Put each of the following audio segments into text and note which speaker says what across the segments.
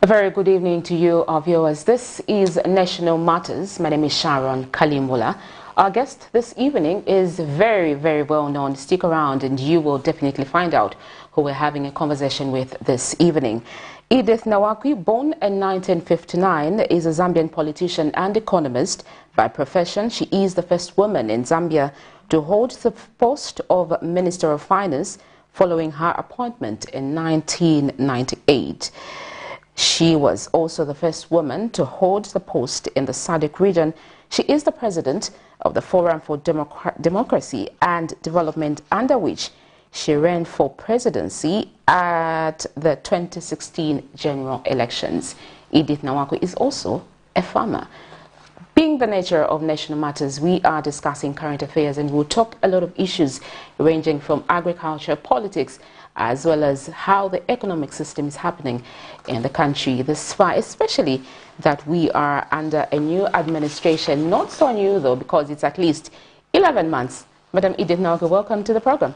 Speaker 1: A very good evening to you, our viewers. This is National Matters. My name is Sharon Kalimula. Our guest this evening is very, very well known. Stick around and you will definitely find out who we're having a conversation with this evening. EDITH NAWAKWI, born in 1959, is a Zambian politician and economist. By profession, she is the first woman in Zambia to hold the post of Minister of Finance following her appointment in 1998. She was also the first woman to hold the post in the SADC region. She is the president of the Forum for Democracy and Development, under which she ran for presidency at the 2016 general elections. EDITH NAWAKWI is also a farmer. Being the nature of National Matters, we are discussing current affairs and we'll talk a lot of issues ranging from agriculture, politics, as well as how the economic system is happening in the country this far, especially that we are under a new administration. Not so new though, because it's at least 11 months. Madam EDITH NAWAKWI, welcome to the program.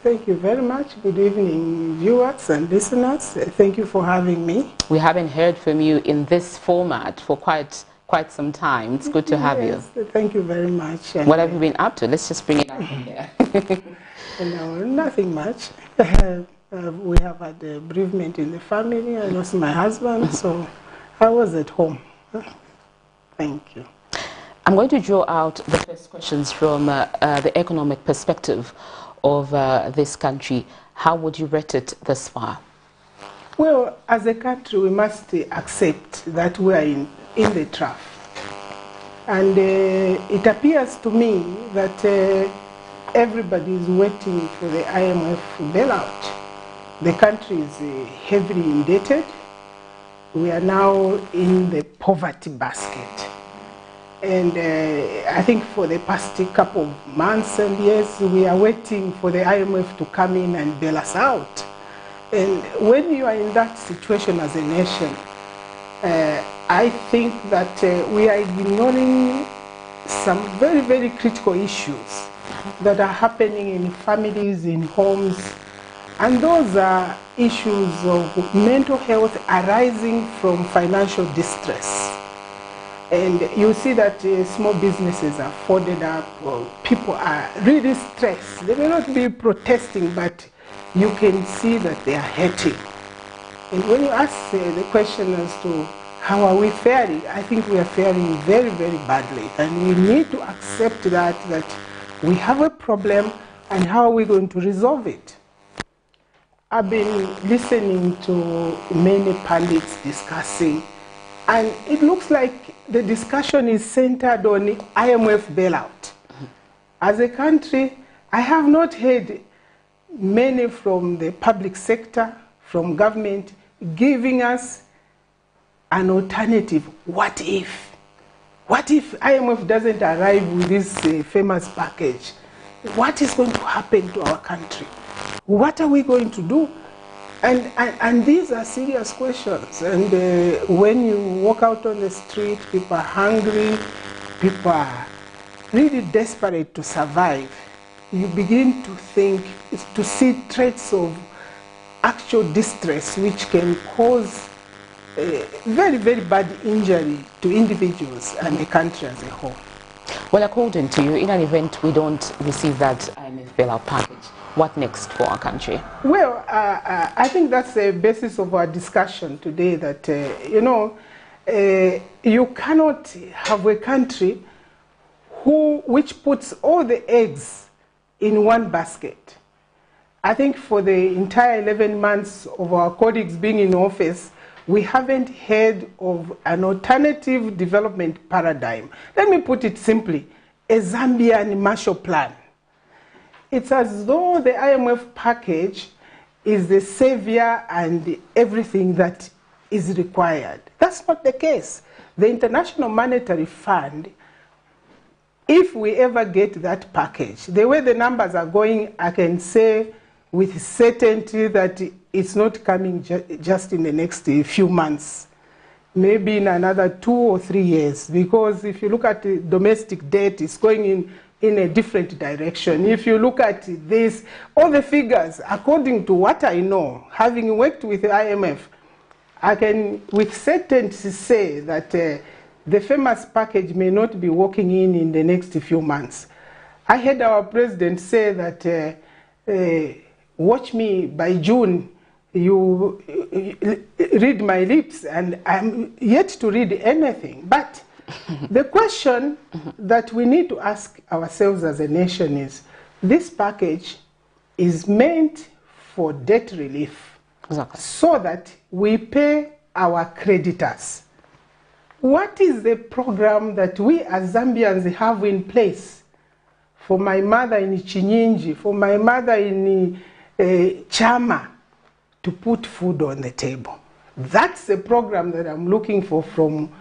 Speaker 2: Thank you very much. Good evening, viewers and listeners. Thank you for having me.
Speaker 1: We haven't heard from you in this format for quite some time. It's good to have you.
Speaker 2: Thank you very much.
Speaker 1: What have you been up to? Let's just bring it up from here.
Speaker 2: No, nothing much. We have had a bereavement in the family. I lost my husband, so I was at home. Thank you.
Speaker 1: I'm going to draw out the first questions from the economic perspective of this country. How would you rate it thus far?
Speaker 2: Well, as a country, we must accept that we are in the trough. And it appears to me that everybody is waiting for the IMF bailout. The country is heavily indebted. We are now in the poverty basket. And I think for the past couple of months and years, we are waiting for the IMF to come in and bail us out. And when you are in that situation as a nation, I think that we are ignoring some very, very critical issues that are happening in families, in homes, and those are issues of mental health arising from financial distress. And you see that small businesses are folded up, people are really stressed. They may not be protesting, but you can see that they are hurting. And when you ask the question as to how are we faring, I think we are faring very, very badly. And we need to accept that we have a problem, and how are we going to resolve it? I've been listening to many pundits discussing, and it looks like the discussion is centered on the IMF bailout. As a country, I have not heard many from the public sector, from government, giving us an alternative. What if? What if IMF doesn't arrive with this famous package? What is going to happen to our country? What are we going to do? And these are serious questions. And when you walk out on the street, people are hungry, people are really desperate to survive. You begin to think, to see traits of actual distress which can cause very, very bad injury to individuals and the country as a whole.
Speaker 1: Well, according to you, in an event we don't receive that IMF bailout package, what next for our country? Well,
Speaker 2: I think that's the basis of our discussion today, that, you cannot have a country which puts all the eggs in one basket. I think for the entire 11 months of our colleagues being in office, we haven't heard of an alternative development paradigm. Let me put it simply, a Zambian Marshall Plan. It's as though the IMF package is the savior and everything that is required. That's not the case. The International Monetary Fund, if we ever get that package, the way the numbers are going, I can say with certainty that it's not coming just in the next few months, maybe in another 2 or 3 years, because if you look at the domestic debt, it's going in a different direction. If you look at this, all the figures, according to what I know, having worked with the IMF, I can with certainty say that the famous package may not be walking in the next few months. I heard our president say that watch me by June, you read my lips, and I'm yet to read anything. But the question that we need to ask ourselves as a nation is, this package is meant for debt relief, exactly, so that we pay our creditors. What is the program that we as Zambians have in place for my mother in Chinyinji, for my mother in Chama, to put food on the table? That's the program that I'm looking for from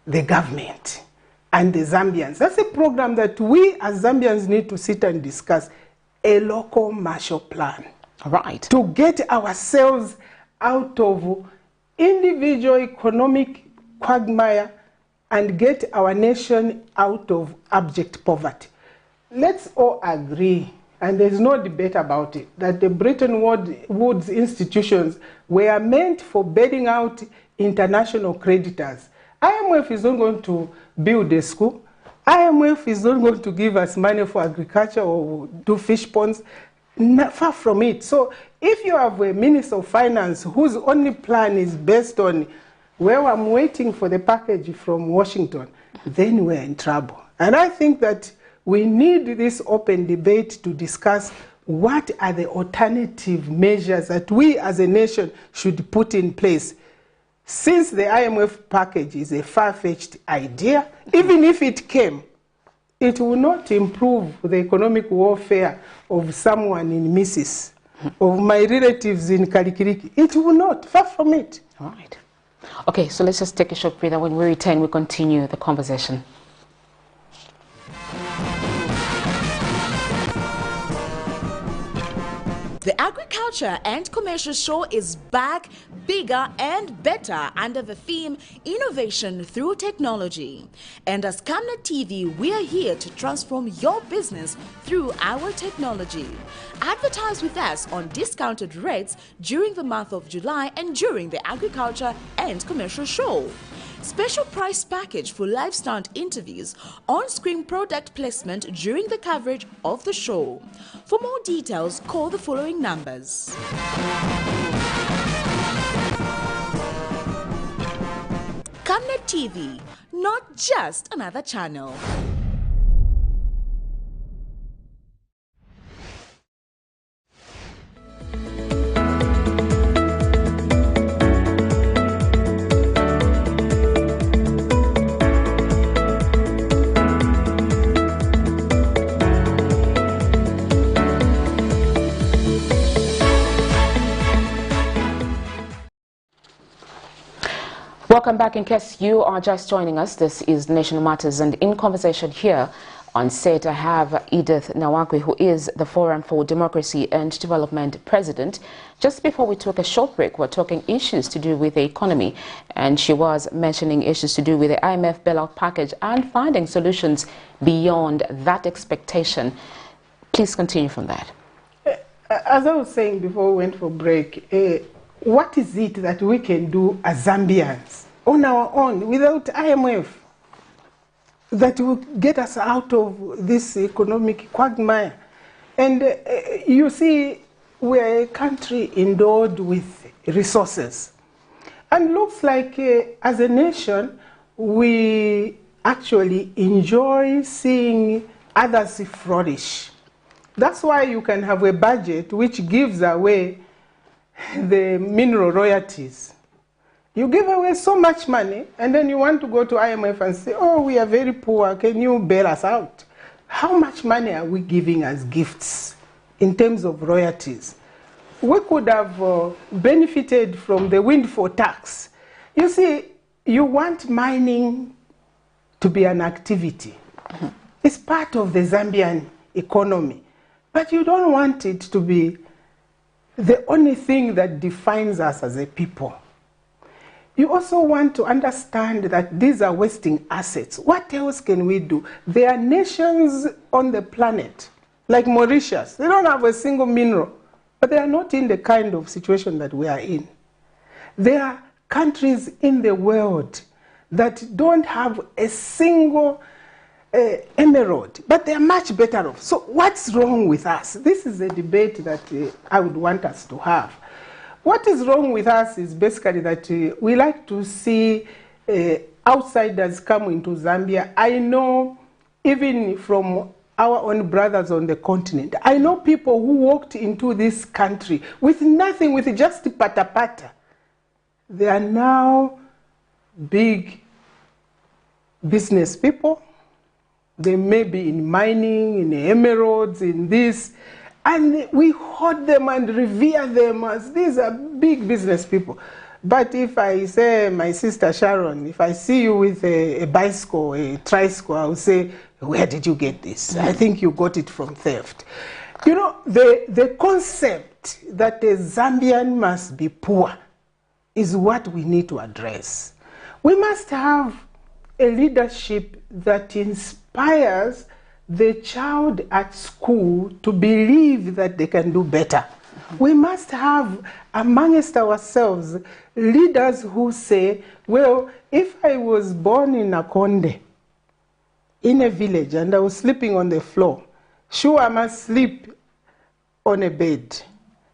Speaker 2: the government and the Zambians. That's a program that we as Zambians need to sit and discuss, a local Marshall Plan. Right. To get ourselves out of individual economic quagmire and get our nation out of abject poverty. Let's all agree, and there's no debate about it, that the Bretton Woods institutions were meant for bailing out international creditors. IMF is not going to build a school. IMF is not going to give us money for agriculture or do fish ponds. Far from it. So if you have a Minister of Finance whose only plan is based on, well, I'm waiting for the package from Washington, then we're in trouble. And I think that we need this open debate to discuss what are the alternative measures that we as a nation should put in place. Since the IMF package is a far-fetched idea, even if it came, it will not improve the economic welfare of someone in Mrs., of my relatives in Karikiriki. It will not, far from it.
Speaker 1: All right. Okay, so let's just take a short breather. When we return, we continue the conversation.
Speaker 3: The Agriculture and Commercial Show is back, bigger and better, under the theme Innovation Through Technology. And as Camnet TV, we are here to transform your business through our technology. Advertise with us on discounted rates during the month of July and during the Agriculture and Commercial Show. Special price package for live stunt interviews, on-screen product placement during the coverage of the show. For more details, call the following numbers. Camnet TV, not just another channel.
Speaker 1: Welcome back. In case you are just joining us, this is National Matters, and in conversation here on set I have EDITH NAWAKWI, who is the Forum for Democracy and Development President. Just before we took a short break, we're talking issues to do with the economy, and she was mentioning issues to do with the IMF bailout package and finding solutions beyond that expectation. Please continue from that.
Speaker 2: As I was saying before we went for break, what is it that we can do as Zambians on our own without IMF that will get us out of this economic quagmire? And you see, we're a country endowed with resources. And looks like as a nation, we actually enjoy seeing others flourish. That's why you can have a budget which gives away the mineral royalties. You give away so much money, and then you want to go to IMF and say, oh, we are very poor, can you bail us out? How much money are we giving as gifts in terms of royalties? We could have benefited from the windfall tax. You see, you want mining to be an activity. It's part of the Zambian economy, but you don't want it to be the only thing that defines us as a people. You also want to understand that these are wasting assets. What else can we do? There are nations on the planet, like Mauritius. They don't have a single mineral, but they are not in the kind of situation that we are in. There are countries in the world that don't have a single emerald, but they are much better off. So what's wrong with us? This is a debate that I would want us to have. What is wrong with us is basically that we like to see outsiders come into Zambia. I know even from our own brothers on the continent, I know people who walked into this country with nothing, with just pata-pata. They are now big business people. They may be in mining, in emeralds, in this. And we hold them and revere them as these are big business people. But if I say, my sister Sharon, if I see you with a bicycle, a tricycle, I will say, where did you get this? I think you got it from theft. You know, the concept that a Zambian must be poor is what we need to address. We must have a leadership that inspires the child at school to believe that they can do better. We must have amongst ourselves leaders who say, well, if I was born in Akonde, in a village, and I was sleeping on the floor, sure I must sleep on a bed.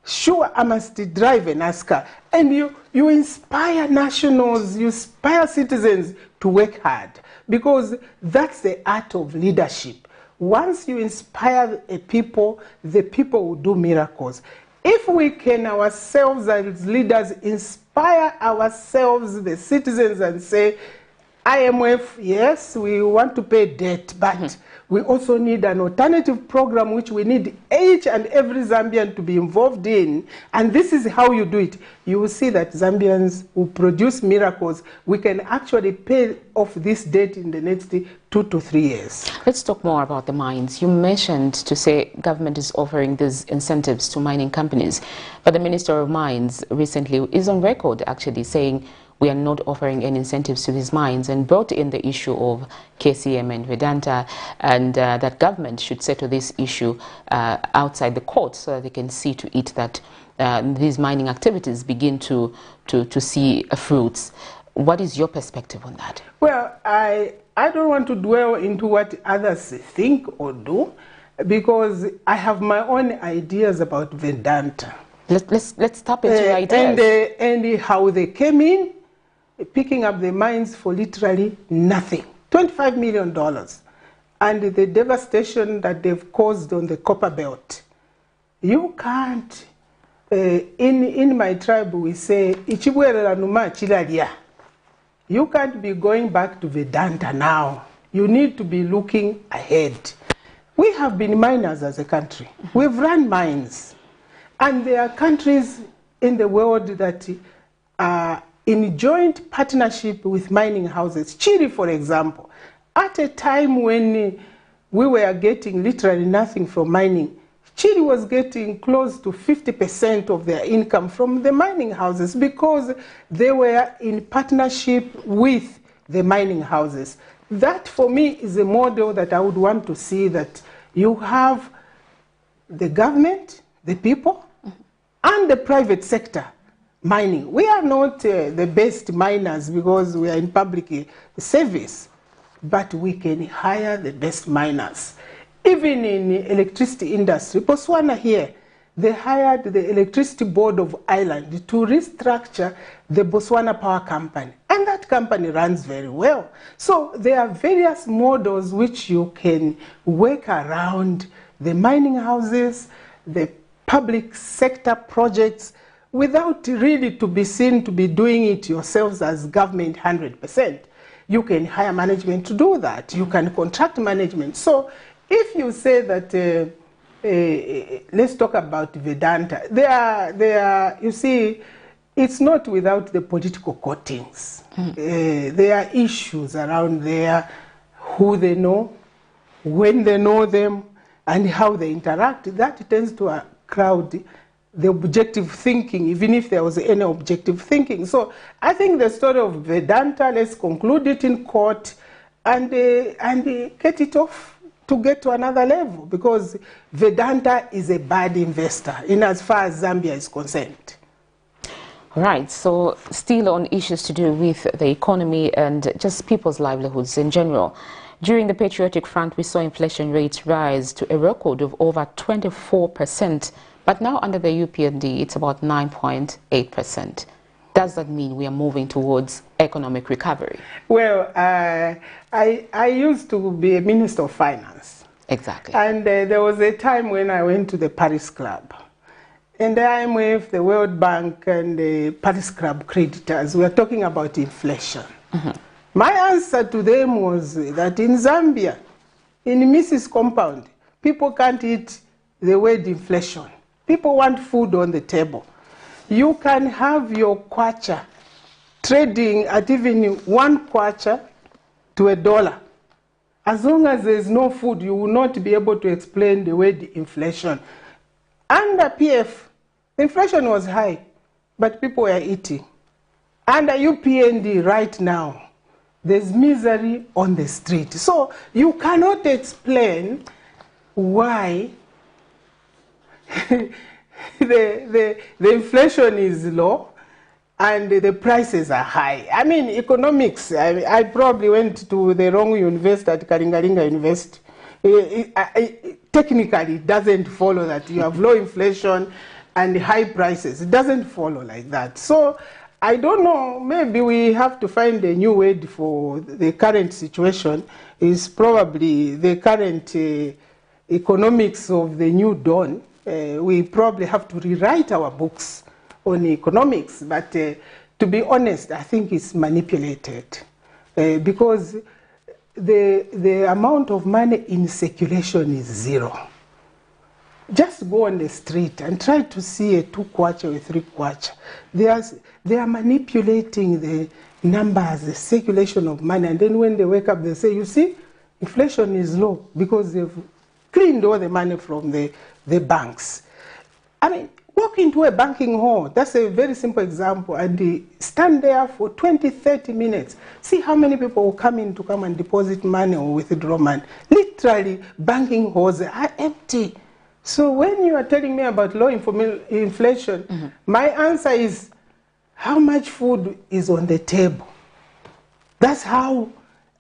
Speaker 2: Sure, I must drive a NASCAR. And you inspire nationals, you inspire citizens to work hard, because that's the art of leadership. Once you inspire a people, the people will do miracles. If we can ourselves as leaders inspire ourselves, the citizens, and say, IMF, yes, we want to pay debt, but we also need an alternative program which we need each and every Zambian to be involved in. And this is how you do it. You will see that Zambians will produce miracles. We can actually pay off this debt in the next 2 to 3 years.
Speaker 1: Let's talk more about the mines. You mentioned to say government is offering these incentives to mining companies, but the Minister of Mines recently is on record actually saying we are not offering any incentives to these mines, and brought in the issue of KCM and Vedanta, and that government should settle this issue outside the court so that they can see to it that these mining activities begin to see fruits. What is your perspective on that?
Speaker 2: Well, I don't want to dwell into what others think or do, because I have my own ideas about Vedanta.
Speaker 1: Let's tap into your ideas.
Speaker 2: And how they came in, picking up the mines for literally nothing. $25 million. And the devastation that they've caused on the copper belt. You can't, in my tribe we say, you can't be going back to Vedanta now. You need to be looking ahead. We have been miners as a country. We've run mines. And there are countries in the world that are in joint partnership with mining houses. Chile, for example, at a time when we were getting literally nothing from mining, Chile was getting close to 50% of their income from the mining houses because they were in partnership with the mining houses. That, for me, is a model that I would want to see, that you have the government, the people, and the private sector mining. We are not the best miners because we are in public service, but we can hire the best miners. Even in the electricity industry, Botswana here, they hired the Electricity Board of Ireland to restructure the Botswana Power Company. And that company runs very well. So there are various models which you can work around the mining houses, the public sector projects, without really to be seen to be doing it yourselves as government 100%. You can hire management to do that. You can contract management. So if you say that, let's talk about Vedanta, you see, it's not without the political coatings. There are issues around there, who they know, when they know them, and how they interact. That tends to crowd the objective thinking, even if there was any objective thinking. So I think the story of Vedanta, let's conclude it in court and get it off to get to another level, because Vedanta is a bad investor in as far as Zambia is concerned.
Speaker 1: Right, so still on issues to do with the economy and just people's livelihoods in general. During the Patriotic Front, we saw inflation rates rise to a record of over 24%, but now under the UPND, it's about 9.8%. Does that mean we are moving towards economic recovery?
Speaker 2: Well, I used to be a Minister of Finance.
Speaker 1: Exactly.
Speaker 2: And there was a time when I went to the Paris Club. And the IMF, the World Bank, and the Paris Club creditors were talking about inflation. My answer to them was that in Zambia, in Mrs. Compound, people can't eat the word inflation. People want food on the table. You can have your kwacha trading at even 1 kwacha to $1. As long as there's no food, you will not be able to explain the word inflation. Under PF, inflation was high, but people were eating. Under UPND right now, there's misery on the street. So you cannot explain why the inflation is low and the prices are high. I mean, economics, I probably went to the wrong university at Karingaringa University. Technically, it doesn't follow that you have low inflation and high prices. It doesn't follow like that. So I don't know, maybe we have to find a new word for the current situation. Is probably the current economics of the new dawn. We probably have to rewrite our books on economics, but to be honest, I think it's manipulated because the amount of money in circulation is zero. Just go on the street and try to see a 2 kwacha or 3 kwacha. They are manipulating the numbers, the circulation of money, and then when they wake up, they say, you see, inflation is low because they've cleaned all the money from the banks. I mean, walk into a banking hall, that's a very simple example, and stand there for 20, 30 minutes. See how many people will come in to come and deposit money or withdraw money. Literally, banking halls are empty. So when you are telling me about low inflation, my answer is how much food is on the table. That's how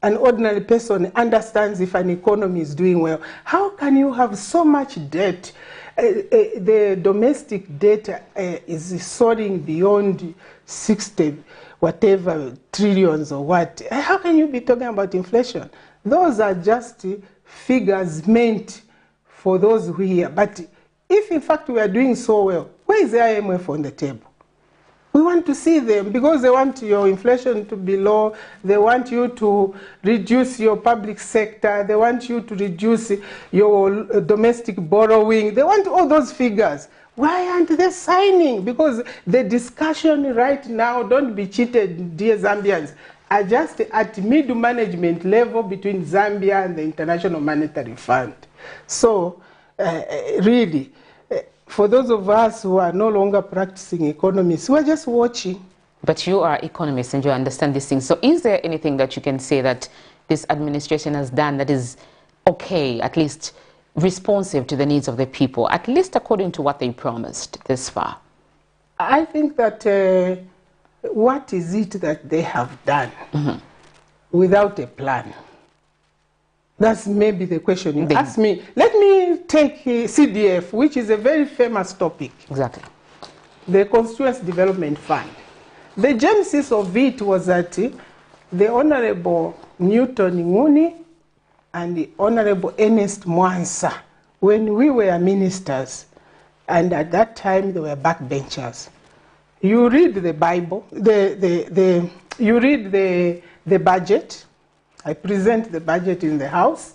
Speaker 2: an ordinary person understands if an economy is doing well. How can you have so much debt? The domestic debt is soaring beyond 60 whatever trillions or what. How can you be talking about inflation? Those are just figures meant for those who hear. But if in fact we are doing so well, where is the IMF on the table? We want to see them because they want your inflation to be low. They want you to reduce your public sector. They want you to reduce your domestic borrowing. They want all those figures. Why aren't they signing? Because the discussion right now, don't be cheated, dear Zambians, are just at mid-management level between Zambia and the International Monetary Fund. So, really, for those of us who are no longer practicing economists, we're just watching.
Speaker 1: But you are economists and you understand these things. So is there anything that you can say that this administration has done that is okay, at least responsive to the needs of the people, at least according to what they promised this far?
Speaker 2: I think that what is it that they have done without a plan? That's maybe the question you ask me. Let me take CDF, which is a very famous topic.
Speaker 1: Exactly.
Speaker 2: The Constituency Development Fund. The genesis of it was that the Honorable Newton Nguni and the Honorable Ernest Mwansa, when we were ministers, and at that time they were backbenchers. You read the Bible, you read the budget. I present the budget in the House.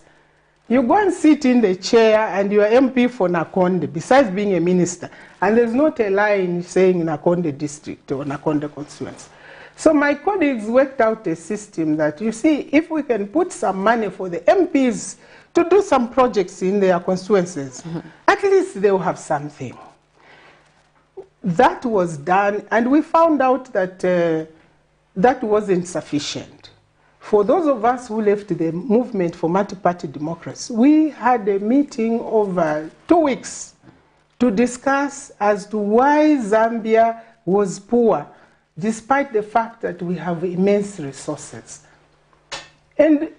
Speaker 2: You go and sit in the chair and you are MP for Nakonde, besides being a minister. And there's not a line saying Nakonde district or Nakonde constituency. So my colleagues worked out a system that, you see, if we can put some money for the MPs to do some projects in their constituencies, at least they will have something. That was done, and we found out that that wasn't sufficient. For those of us who left the movement for multi-party democracy, we had a meeting over 2 weeks to discuss as to why Zambia was poor, despite the fact that we have immense resources. And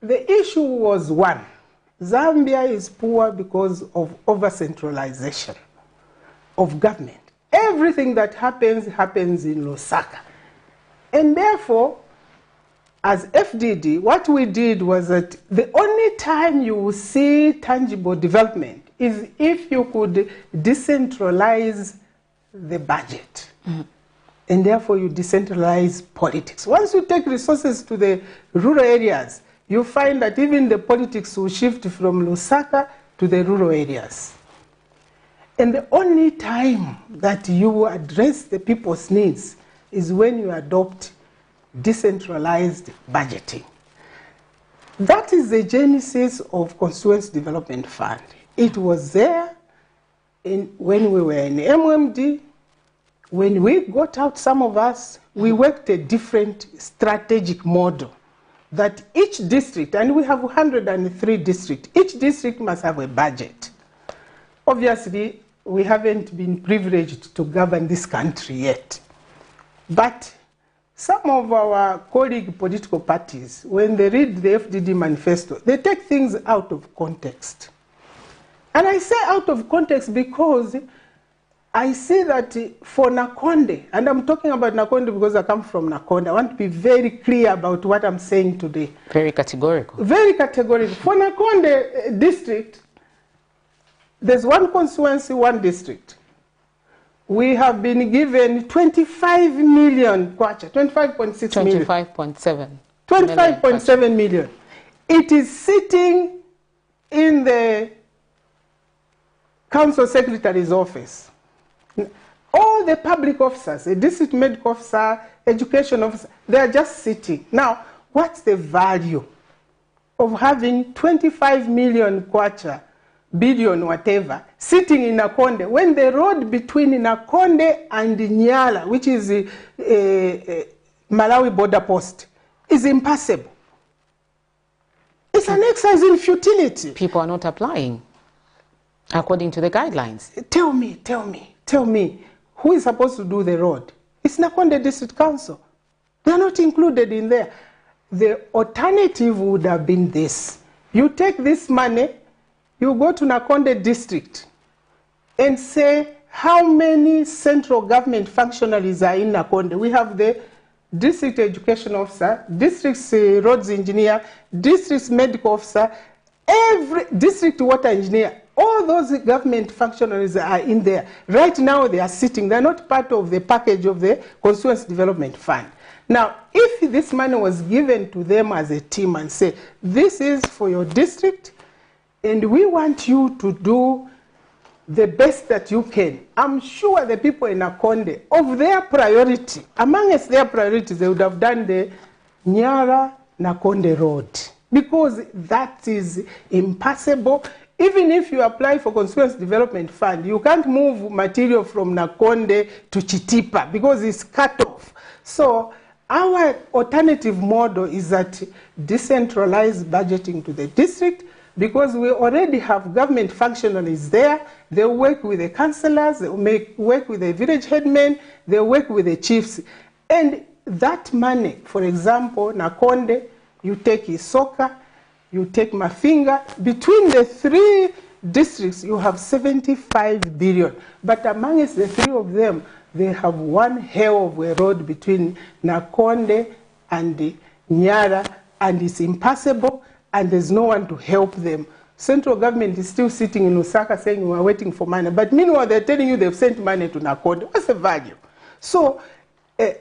Speaker 2: the issue was one, Zambia is poor because of over-centralization of government. Everything that happens in Lusaka. And therefore, as FDD, what we did was that the only time you will see tangible development is if you could decentralize the budget. Mm-hmm. And therefore you decentralize politics. Once you take resources to the rural areas, you find that even the politics will shift from Lusaka to the rural areas. And the only time that you address the people's needs is when you adopt decentralized budgeting. That is the genesis of Constituency Development Fund. It was there when we were in MMD. When we got out, some of us, we worked a different strategic model that each district, and we have 103 districts, each district must have a budget. Obviously, we haven't been privileged to govern this country yet. But some of our colleague political parties, when they read the FDD manifesto, they take things out of context. And I say out of context because I see that for Nakonde, and I'm talking about Nakonde because I come from Nakonde, I want to be very clear about what I'm saying today.
Speaker 1: Very categorical. Very categorical.
Speaker 2: For Nakonde district, there's one constituency, one district. We have been given 25 million kwacha, 25.6 million.
Speaker 1: 25.7.
Speaker 2: 25.7 million. It is sitting in the council secretary's office. All the public officers, a district medical officer, education officer, they are just sitting. Now, what's the value of having 25 million kwacha, billion, whatever, sitting in Nakonde, when the road between Nakonde and Nyala, which is Malawi border post, is impassable? It's an exercise in futility.
Speaker 1: People are not applying according to the guidelines.
Speaker 2: Tell me, who is supposed to do the road? It's Nakonde District Council. They are not included in there. The alternative would have been this. You take this money, you go to Nakonde District and say how many central government functionaries are in Nakonde. We have the district education officer, district roads engineer, district medical officer, every district water engineer. All those government functionaries are in there. Right now they are sitting. They're not part of the package of the Constituency Development Fund. Now, if this money was given to them as a team and say, this is for your district, and we want you to do the best that you can, I'm sure the people in Nakonde, of their priority, amongst their priorities, they would have done the Nyara-Nakonde road, because that is impassable. Even if you apply for Constituency Development Fund, you can't move material from Nakonde to Chitipa because it's cut off. So our alternative model is that decentralized budgeting to the district, because we already have government functionaries there. They work with the councillors, they work with the village headmen, they work with the chiefs. And that money, for example, Nakonde, you take Isoka, you take Mafinga, between the three districts, you have 75 billion. But amongst the three of them, they have one hell of a road between Nakonde and Nyara, and it's impassable, and there's no one to help them. Central government is still sitting in Lusaka saying we are waiting for money. But meanwhile, they're telling you they've sent money to Nakonde. What's the value? So,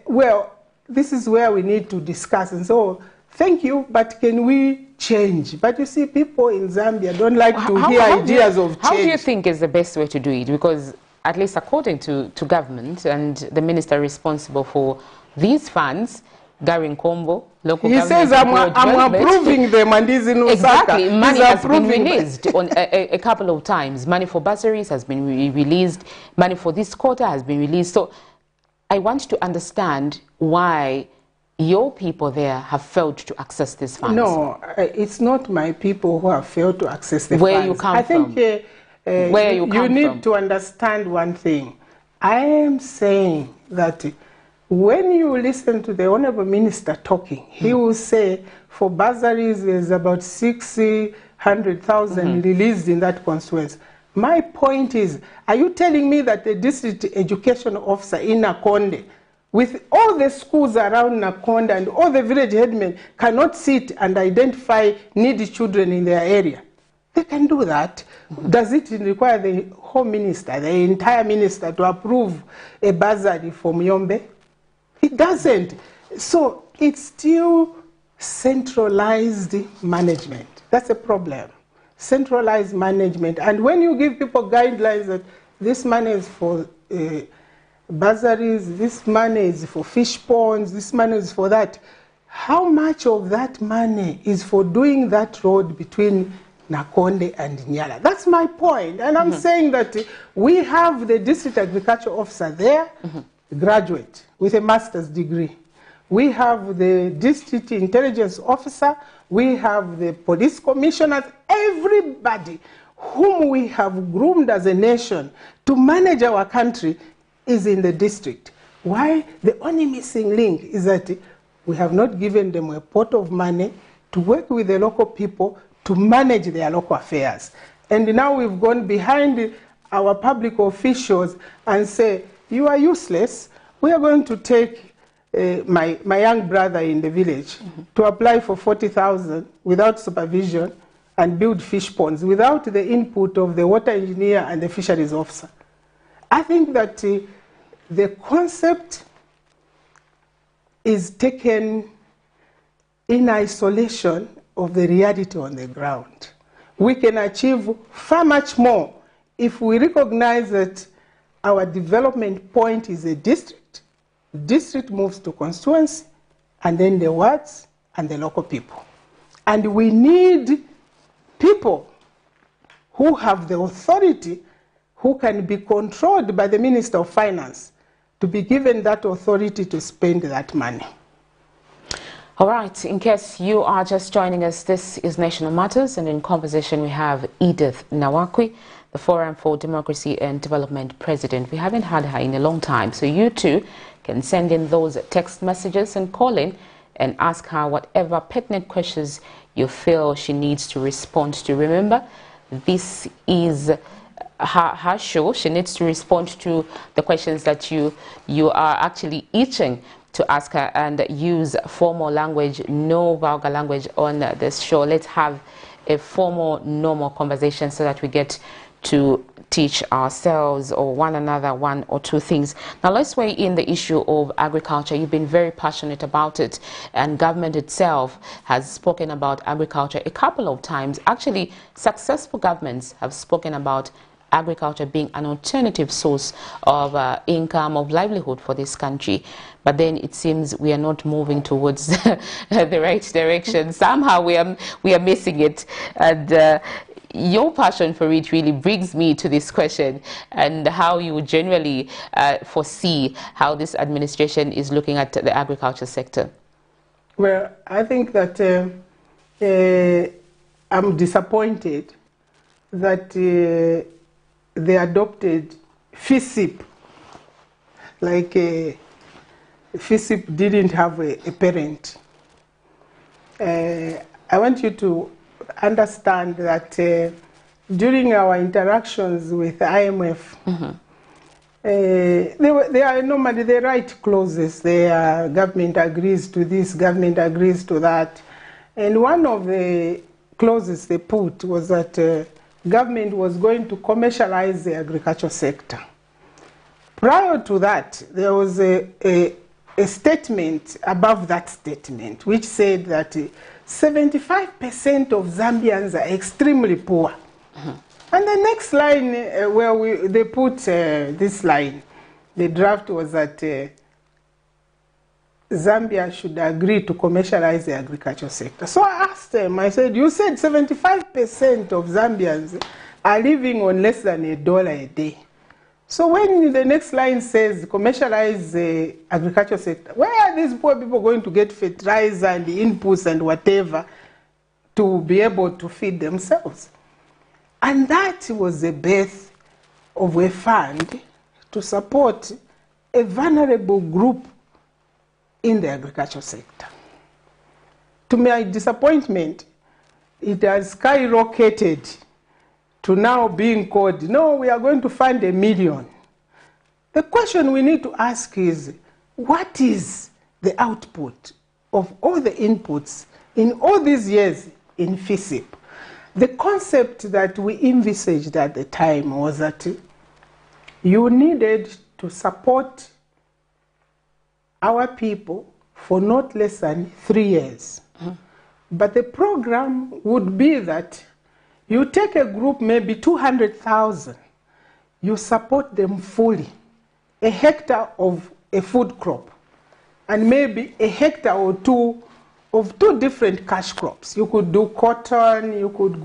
Speaker 2: well, this is where we need to discuss. And so, thank you, but can we change? But you see, people in Zambia don't like to hear ideas of change.
Speaker 1: How do you think is the best way to do it? Because at least according to government and the minister responsible for these funds, Gary Nkombo, local government.
Speaker 2: He says, I'm approving them, and he's in Lusaka.
Speaker 1: Exactly. Money has been released on a couple of times. Money for bursaries has been released. Money for this quarter has been released. So I want to understand why your people there have failed to access these funds.
Speaker 2: No, it's not my people who have failed to access the
Speaker 1: funds.
Speaker 2: Where
Speaker 1: you come from?
Speaker 2: I think you need to understand one thing. I am saying that when you listen to the Honorable Minister talking, he will say for bursaries there's about 600,000 released in that constituency. My point is, are you telling me that the district education officer in Nakonde, with all the schools around Nakonde and all the village headmen, cannot sit and identify needy children in their area? They can do that. Does it require the Home Minister, the entire minister, to approve a bursary for Myombe? It doesn't. So it's still centralized management. That's a problem. Centralized management. And when you give people guidelines that this money is for bursaries, this money is for fish ponds, this money is for that, how much of that money is for doing that road between Nakonde and Nyala? That's my point. And I'm saying that we have the district agriculture officer there, graduate with a master's degree. We have the district intelligence officer. We have the police commissioners. Everybody whom we have groomed as a nation to manage our country is in the district. Why? The only missing link is that we have not given them a pot of money to work with the local people to manage their local affairs. And now we've gone behind our public officials and say, you are useless. We are going to take my young brother in the village to apply for 40,000 without supervision and build fish ponds without the input of the water engineer and the fisheries officer. I think that the concept is taken in isolation of the reality on the ground. We can achieve far much more if we recognize that our development point is a district. District moves to constituency, and then the wards and the local people. And we need people who have the authority, who can be controlled by the Minister of Finance, to be given that authority to spend that money.
Speaker 1: All right, in case you are just joining us, this is National Matters, and in conversation we have EDITH NAWAKWI, the Forum for Democracy and Development President. We haven't had her in a long time, so you too can send in those text messages and call in and ask her whatever pertinent questions you feel she needs to respond to. Remember, this is her show. She needs to respond to the questions that you are actually itching to ask her, and use formal language, no vulgar language on this show. Let's have a formal, normal conversation so that we get to teach ourselves or one another one or two things. Now let's weigh in the issue of agriculture. You've been very passionate about it, and government itself has spoken about agriculture a couple of times. Actually, successful governments have spoken about agriculture being an alternative source of income, of livelihood for this country. But then it seems we are not moving towards the right direction. Somehow we are missing it. And your passion for it really brings me to this question, and how you generally foresee how this administration is looking at the agriculture sector.
Speaker 2: Well, I think that I'm disappointed that they adopted FISIP, like FISIP didn't have a parent. I want you to understand that during our interactions with IMF, they are normally, they write clauses. Government agrees to this, government agrees to that. And one of the clauses they put was that government was going to commercialize the agriculture sector. Prior to that, there was a statement above that statement which said that 75% of Zambians are extremely poor. And the next line where they put this line, the draft was that Zambia should agree to commercialize the agriculture sector. So I asked them, I said, you said 75% of Zambians are living on less than $1 a day. So when the next line says commercialize the agriculture sector, where are these poor people going to get fertilizer and the inputs and whatever to be able to feed themselves? And that was the birth of a fund to support a vulnerable group in the agricultural sector. To my disappointment, it has skyrocketed to now being called, no, we are going to fund $1 million. The question we need to ask is, what is the output of all the inputs in all these years in FISIP? The concept that we envisaged at the time was that you needed to support our people for not less than 3 years. But the program would be that you take a group, maybe 200,000, you support them fully, a hectare of a food crop, and maybe a hectare or two of 2 different cash crops. You could do cotton, you could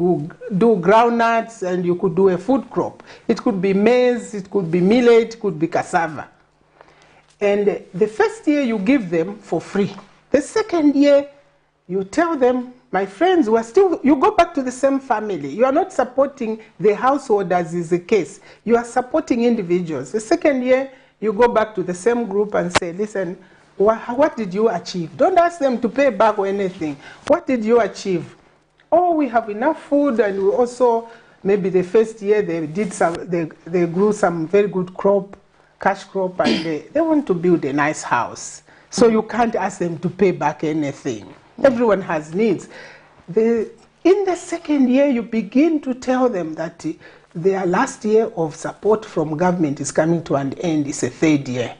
Speaker 2: do groundnuts, and you could do a food crop. It could be maize, it could be millet, it could be cassava. And the first year you give them for free. The second year you tell them, my friends, you go back to the same family. You are not supporting the household as is the case. You are supporting individuals. The second year you go back to the same group and say, listen, what did you achieve? Don't ask them to pay back or anything. What did you achieve? Oh, we have enough food, and we also, maybe the first year they grew some very good crop, cash crop, and they want to build a nice house. So you can't ask them to pay back anything. Everyone has needs. In the second year, you begin to tell them that their last year of support from government is coming to an end. It's a third year.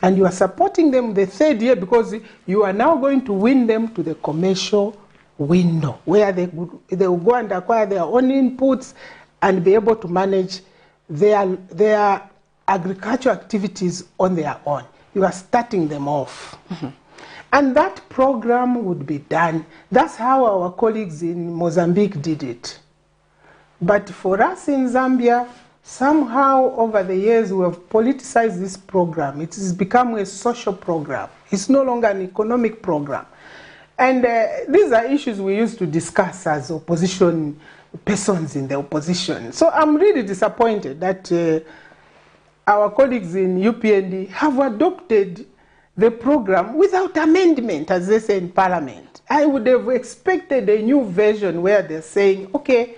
Speaker 2: And you are supporting them the third year because you are now going to win them to the commercial window, where they will go and acquire their own inputs and be able to manage their agricultural activities on their own. You are starting them off. And that program would be done. That's how our colleagues in Mozambique did it. But for us in Zambia, somehow over the years we have politicized this program. It has become a social program. It's no longer an economic program. And these are issues we used to discuss as opposition persons in the opposition. So I'm really disappointed that our colleagues in UPND have adopted the program without amendment, as they say in Parliament. I would have expected a new version where they're saying, okay,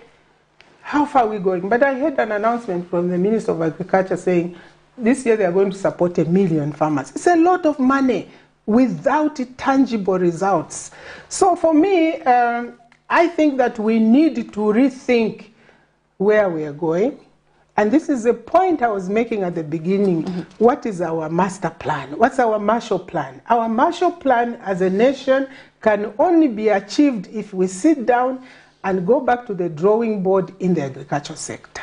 Speaker 2: how far are we going? But I heard an announcement from the Minister of Agriculture saying this year they are going to support 1 million farmers. It's a lot of money without tangible results. So for me, I think that we need to rethink where we are going. And this is the point I was making at the beginning. What is our master plan? What's our Marshall Plan? Our Marshall Plan as a nation can only be achieved if we sit down and go back to the drawing board in the agricultural sector.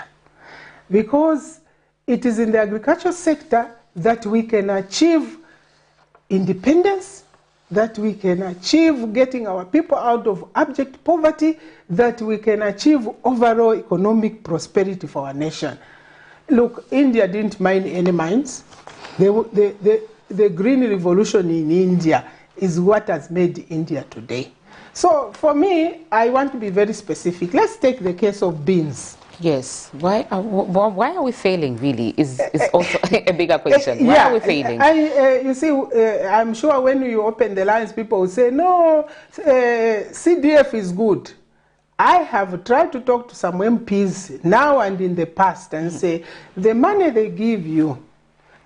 Speaker 2: Because it is in the agricultural sector that we can achieve independence, that we can achieve getting our people out of abject poverty, that we can achieve overall economic prosperity for our nation. Look, India didn't mine any mines. The green revolution in India is what has made India today. So for me, I want to be very specific. Let's take the case of beans.
Speaker 1: Yes. Why are we failing, really, is also a bigger question. Why are we failing?
Speaker 2: You see, I'm sure when you open the lines, people will say, no, CDF is good. I have tried to talk to some MPs now and in the past and say, the money they give you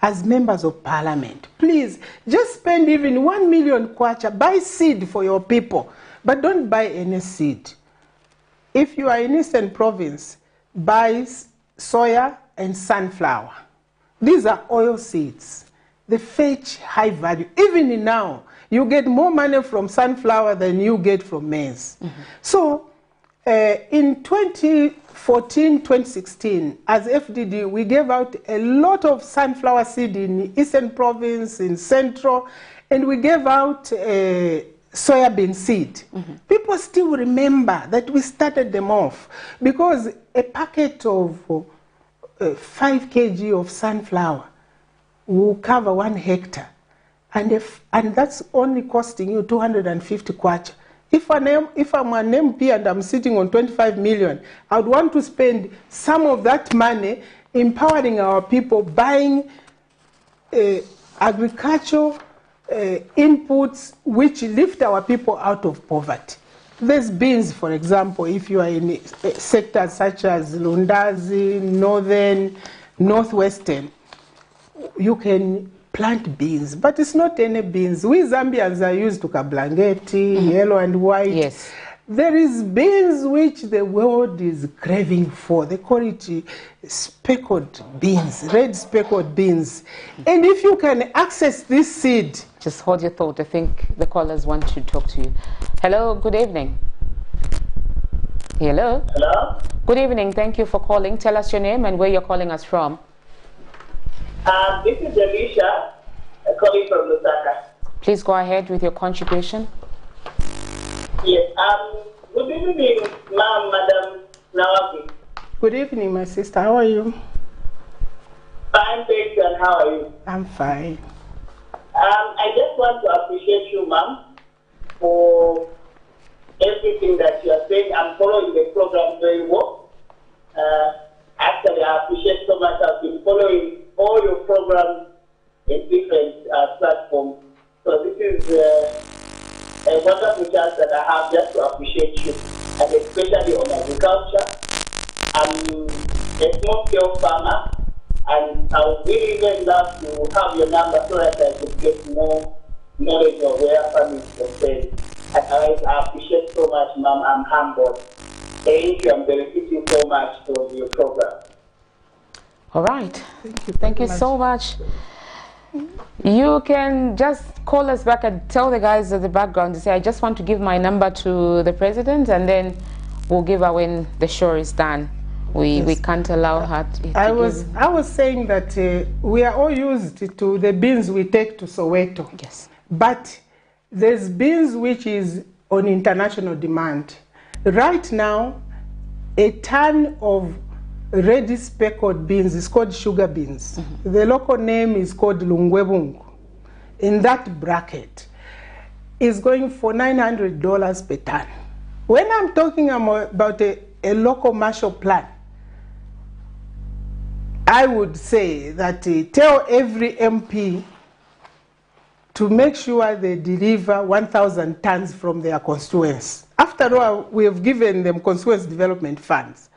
Speaker 2: as members of parliament, please, just spend even 1 million kwacha, buy seed for your people, but don't buy any seed. If you are in Eastern Province, buy soya and sunflower. These are oil seeds. They fetch high value. Even now, you get more money from sunflower than you get from maize. So, in 2014, 2016, as FDD, we gave out a lot of sunflower seed in Eastern Province, in Central, and we gave out soybean seed. People still remember that we started them off because a packet of 5 kg of sunflower will cover 1 hectare, and that's only costing you 250 kwacha. If I'm an MP and I'm sitting on 25 million, I would want to spend some of that money empowering our people, buying agricultural inputs which lift our people out of poverty. There's beans, for example, if you are in sectors such as Lundazi, Northern, Northwestern, you can plant beans, but it's not any beans. We Zambians are used to kablangeti, yellow and white.
Speaker 1: Yes.
Speaker 2: There is beans which the world is craving for. They call it speckled beans, red speckled beans. And if you can access this seed...
Speaker 1: Just hold your thought. I think the callers want to talk to you. Hello, good evening. Hello?
Speaker 4: Hello?
Speaker 1: Good evening. Thank you for calling. Tell us your name and where you're calling us from.
Speaker 4: This is Alicia, calling from Lusaka.
Speaker 1: Please go ahead with your contribution.
Speaker 4: Yes. Good evening, Madam NAWAKWI.
Speaker 2: Good evening, my sister. How are you?
Speaker 4: Fine, thank you, and how are you?
Speaker 2: I'm fine.
Speaker 4: I just want to appreciate you, ma'am, for everything that you are saying. I'm following the program very well. Actually, I appreciate so much. I've been following all your programs in different platforms. So this is a wonderful chance that I have just to appreciate you, and especially on agriculture. I'm a small-scale farmer, and I would really even love to have your number so that I could get more knowledge of where farming is concerned. And I appreciate so much, ma'am. I'm humbled. Thank you. I'm benefiting so much from your program.
Speaker 1: All right.
Speaker 2: Thank you.
Speaker 1: Thank you so much. You can just call us back and tell the guys at the background to say, I just want to give my number to the president, and then we'll give her when the show is done. We can't allow her to
Speaker 2: I was saying that we are all used to the beans we take to Soweto.
Speaker 1: Yes.
Speaker 2: But there's beans which is on international demand. Right now, a ton of red speckled beans is called sugar beans. The local name is called Lungwebungu. In that bracket is going for $900 per ton. When I'm talking about a local Marshall Plan, I would say that tell every MP to make sure they deliver 1,000 tons from their constituents. After all, we have given them constituency development funds.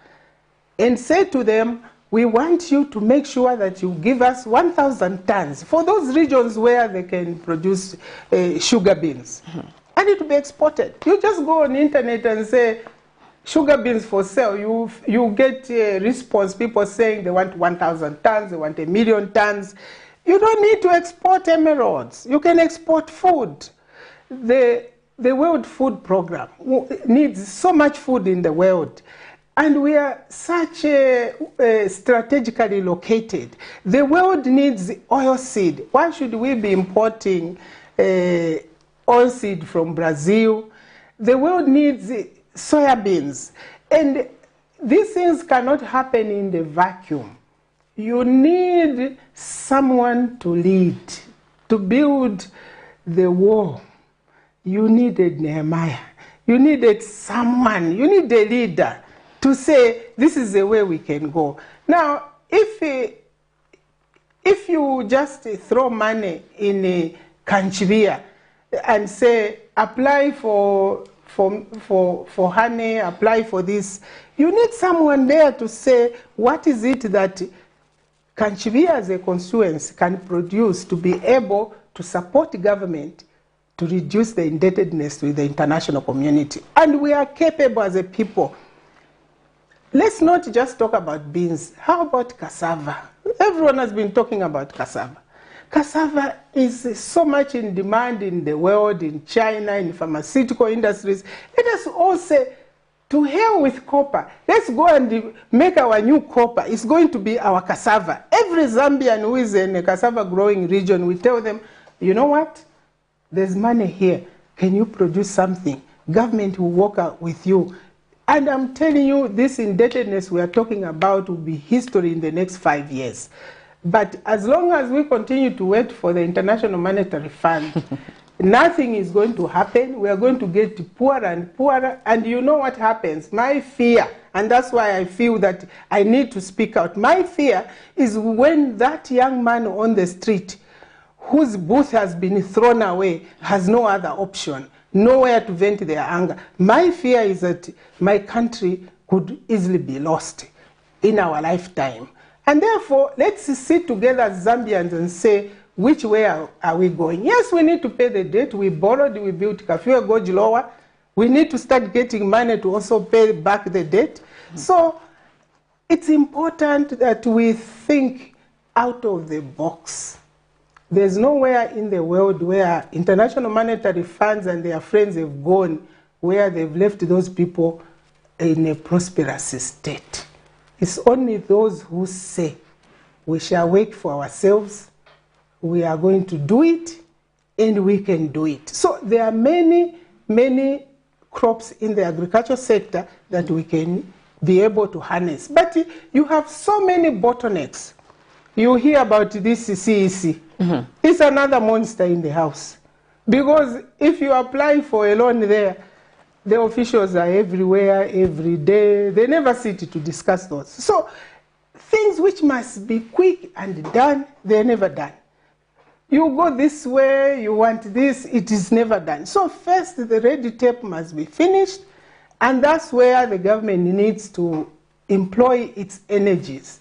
Speaker 2: And say to them, we want you to make sure that you give us 1,000 tons for those regions where they can produce sugar beans. And it will be exported. You just go on the internet and say, sugar beans for sale. You get a response, people saying they want 1,000 tons, they want 1,000,000 tons. You don't need to export emeralds. You can export food. The World Food Program needs so much food in the world. And we are such strategically located. The world needs oil seed. Why should we be importing oil seed from Brazil? The world needs soybeans. And these things cannot happen in the vacuum. You need someone to lead, to build the wall. You needed Nehemiah. You needed someone. You need a leader to say, this is the way we can go. Now, if you just throw money in Kanchibia and say, apply for honey, apply for this, you need someone there to say, what is it that Kanchibia as a constituency can produce to be able to support the government to reduce the indebtedness with the international community. And we are capable as a people. Let's not just talk about beans. How about cassava? Everyone has been talking about cassava. Cassava is so much in demand in the world, in China, in pharmaceutical industries. Let us all say, to hell with copper. Let's go and make our new copper. It's going to be our cassava. Every Zambian who is in a cassava growing region, we tell them, you know what? There's money here. Can you produce something? Government will work out with you. And I'm telling you, this indebtedness we are talking about will be history in the next 5 years. But as long as we continue to wait for the International Monetary Fund nothing is going to happen. We are going to get poorer and poorer. And you know what happens? My fear, and that's why I feel that I need to speak out. My fear is when that young man on the street whose booth has been thrown away has no other option, nowhere to vent their anger. My fear is that my country could easily be lost in our lifetime. And therefore, let's sit together as Zambians and say, which way are we going? Yes, we need to pay the debt. We borrowed, we built Kafue Gorge Lower. We need to start getting money to also pay back the debt. So it's important that we think out of the box. There's nowhere in the world where international monetary funds and their friends have gone where they've left those people in a prosperous state. It's only those who say, we shall work for ourselves, we are going to do it, and we can do it. So there are many, many crops in the agricultural sector that we can be able to harness. But you have so many bottlenecks. You hear about this CEC. It's another monster in the house. Because if you apply for a loan there, the officials are everywhere, every day. They never sit to discuss those. So things which must be quick and done, they're never done. You go this way, you want this, it is never done. So first, the red tape must be finished, and that's where the government needs to employ its energies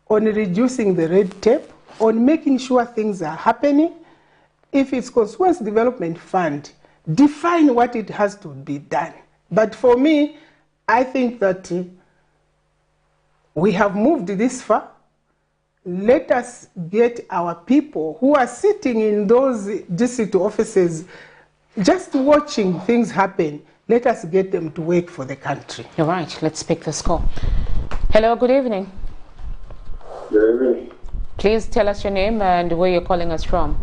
Speaker 2: on reducing the red tape, on making sure things are happening. If it's Constituency Development Fund, define what it has to be done. But for me, I think that we have moved this far. Let us get our people who are sitting in those district offices just watching things happen. Let us get them to work for the country.
Speaker 1: All right, let's pick this call. Hello, good evening.
Speaker 5: Good evening.
Speaker 1: Please tell us your name and where you're calling us from.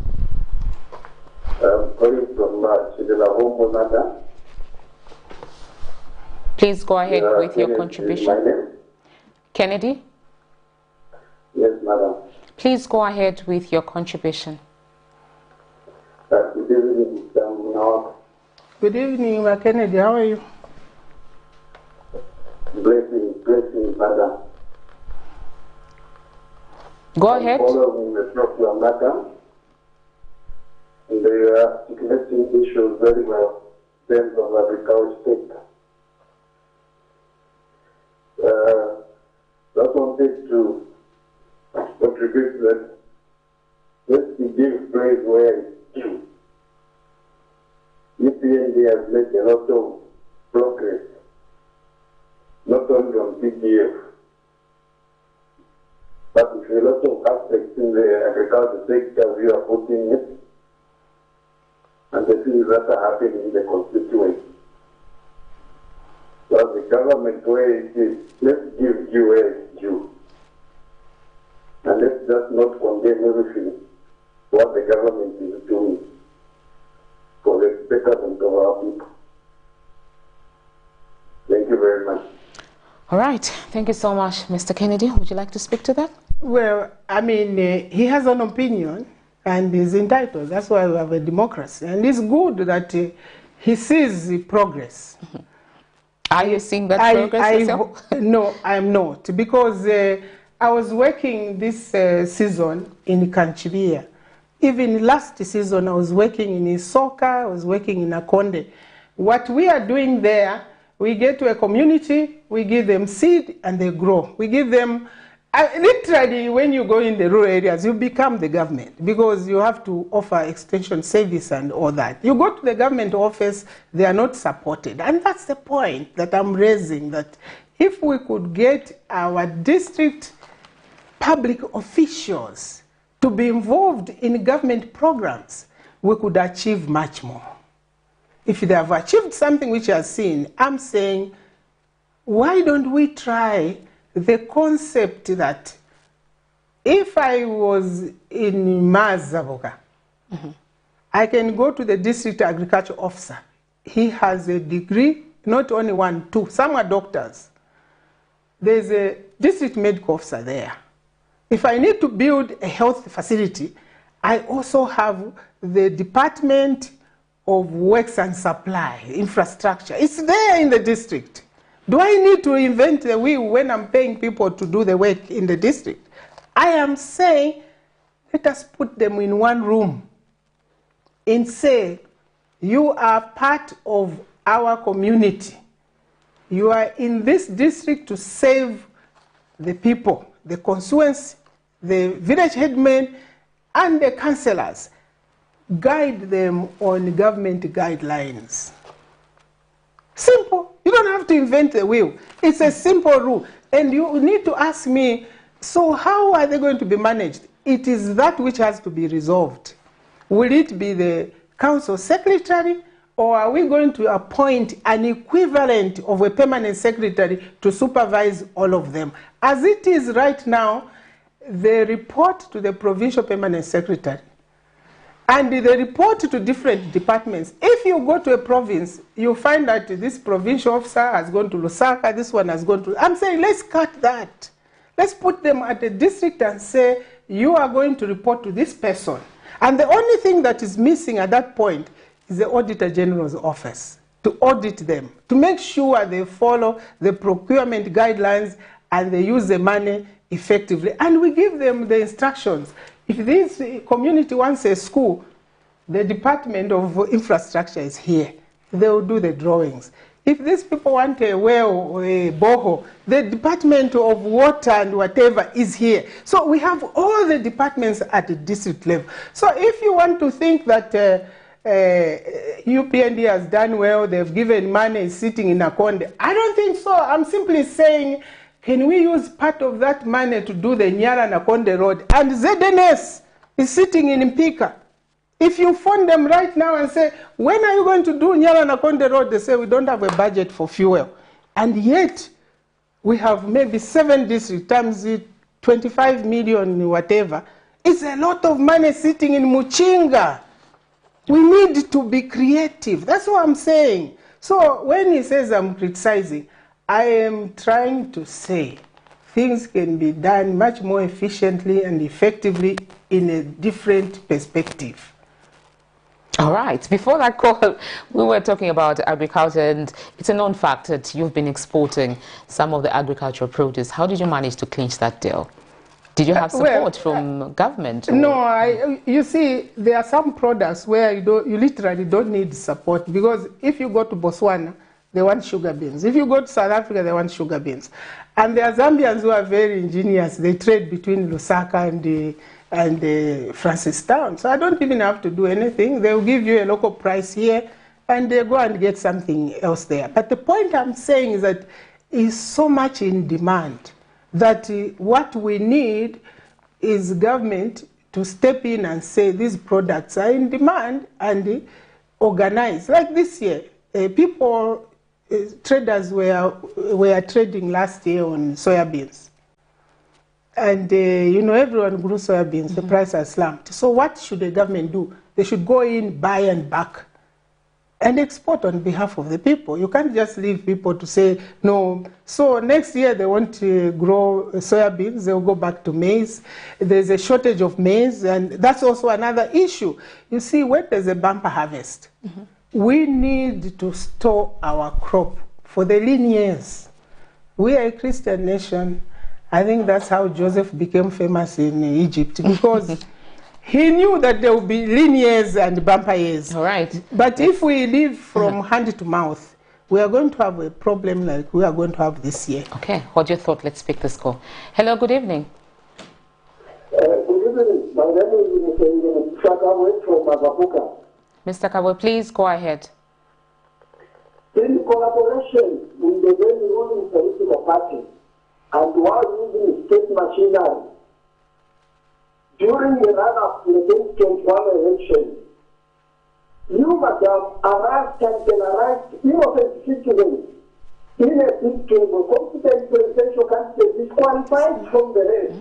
Speaker 5: I'm calling from Chidela.
Speaker 1: Please go ahead with your contribution.
Speaker 5: My name?
Speaker 1: Kennedy?
Speaker 5: Yes, madam.
Speaker 1: Please go ahead with your contribution.
Speaker 5: Good evening, NAWAKWI.
Speaker 2: Good evening, Kennedy. How are you?
Speaker 5: Blessing, madam.
Speaker 1: Go ahead.
Speaker 5: Following the program, madam. And they are articulating issues very well in terms of agriculture sector. Just wanted to contribute that let's give praise where it's due. EPND has made a lot of progress, not only on PPF, but with a lot of aspects in the agriculture sector we are putting it, and the things that are happening in the constituency. But the government where it is, let's give due where it's due. And let's just not condemn everything what the government is doing for the betterment of our people. Thank you very much.
Speaker 1: All right. Thank you so much, Mr. Kennedy. Would you like to speak to that?
Speaker 2: Well, I mean, he has an opinion and he's entitled. That's why we have a democracy. And it's good that he sees the progress.
Speaker 1: Are you seeing that progress yourself?
Speaker 2: No, I'm not. Because I was working this season in Kanchibia. Even last season, I was working in Isoka, I was working in Akonde. What we are doing there, we get to a community, we give them seed, and they grow. We give them, literally, when you go in the rural areas, you become the government because you have to offer extension service and all that. You go to the government office, they are not supported. And that's the point that I'm raising, that if we could get our district public officials to be involved in government programs, we could achieve much more. If they have achieved something which I have seen, I'm saying, why don't we try the concept that if I was in Mazaboga, I can go to the district agriculture officer. He has a degree, not only 1, 2, some are doctors. There's a district medical officer there. If I need to build a health facility, I also have the Department of Works and Supply, Infrastructure. It's there in the district. Do I need to invent the wheel when I'm paying people to do the work in the district? I am saying, let us put them in one room and say, you are part of our community. You are in this district to save the people, the constituents, the village headmen, and the councillors. Guide them on government guidelines. Simple. You don't have to invent the wheel. It's a simple rule. And you need to ask me, so how are they going to be managed? It is that which has to be resolved. Will it be the council secretary, or are we going to appoint an equivalent of a permanent secretary to supervise all of them? As it is right now, they report to the provincial permanent secretary, and they report to different departments. If you go to a province, you find that this provincial officer has gone to Lusaka, this one has gone to... I'm saying, let's cut that. Let's put them at the district and say, you are going to report to this person. And the only thing that is missing at that point is the Auditor General's office, to audit them, to make sure they follow the procurement guidelines and they use the money effectively. And we give them the instructions. If this community wants a school, the Department of Infrastructure is here. They will do the drawings. If these people want a well or a borehole, the Department of Water and whatever is here. So we have all the departments at the district level. So if you want to think that UPND has done well, they've given money sitting in Akonde, I don't think so. I'm simply saying, can we use part of that money to do the Nyara Nakonde Road? And ZNS is sitting in Mpika. If you phone them right now and say, when are you going to do Nyara Nakonde Road? They say, we don't have a budget for fuel. And yet, we have maybe 7 districts times 25 million, whatever. It's a lot of money sitting in Muchinga. We need to be creative. That's what I'm saying. So when he says I'm criticizing, I am trying to say things can be done much more efficiently and effectively in a different perspective.
Speaker 1: All right. Before that call, we were talking about agriculture, and it's a known fact that you've been exporting some of the agricultural produce. How did you manage to clinch that deal? Did you have support from government? Or?
Speaker 2: No, you see, there are some products where you literally don't need support, because if you go to Botswana, they want sugar beans. If you go to South Africa, they want sugar beans. And there are Zambians who are very ingenious. They trade between Lusaka and Francistown. So I don't even have to do anything. They'll give you a local price here, and they go and get something else there. But the point I'm saying is that it's so much in demand that what we need is government to step in and say these products are in demand and organize. Like this year, traders were trading last year on soybeans. And, everyone grew soybeans, the price has slumped. So what should the government do? They should go in, buy and back, and export on behalf of the people. You can't just leave people to say, no. So next year they want to grow soybeans, they'll go back to maize. There's a shortage of maize, and that's also another issue. You see, when there's a bumper harvest, we need to store our crop for the lean years. We are a Christian nation. I think that's how Joseph became famous in Egypt, because he knew that there would be lean years and bumper years.
Speaker 1: All right.
Speaker 2: But if we live from hand to mouth, we are going to have a problem like we are going to have this year.
Speaker 1: Okay. Hold your thought. Let's pick this call. Hello. Good evening.
Speaker 5: Good evening. My name is Mr. Kabwe from Magapuka.
Speaker 1: Mr. Kabwe, please go ahead.
Speaker 5: In collaboration with the very ruling political party, and while using state machinery, during the run-up to the 2021 election, you, madam, arrest and penalize innocent citizens in a district where competent presidential candidate disqualified from the race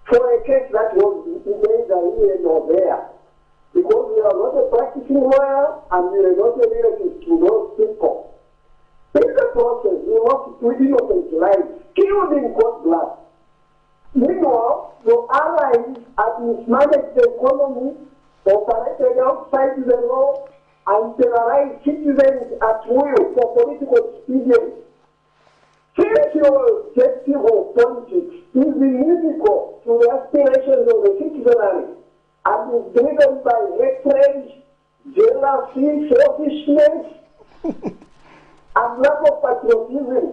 Speaker 5: for a case that was neither here nor there. Because we are not a practicing lawyer and we are not a relative to those people. In the process, we want to innocent lives killed in cold blood. Meanwhile, you allies have mismanaged the economy, operated outside the law, and terrorized citizens at will for political expedience. Since your objective of politics is inimical to the aspirations of the citizenry and is driven by hatred, jealousy, selfishness, and lack of patriotism,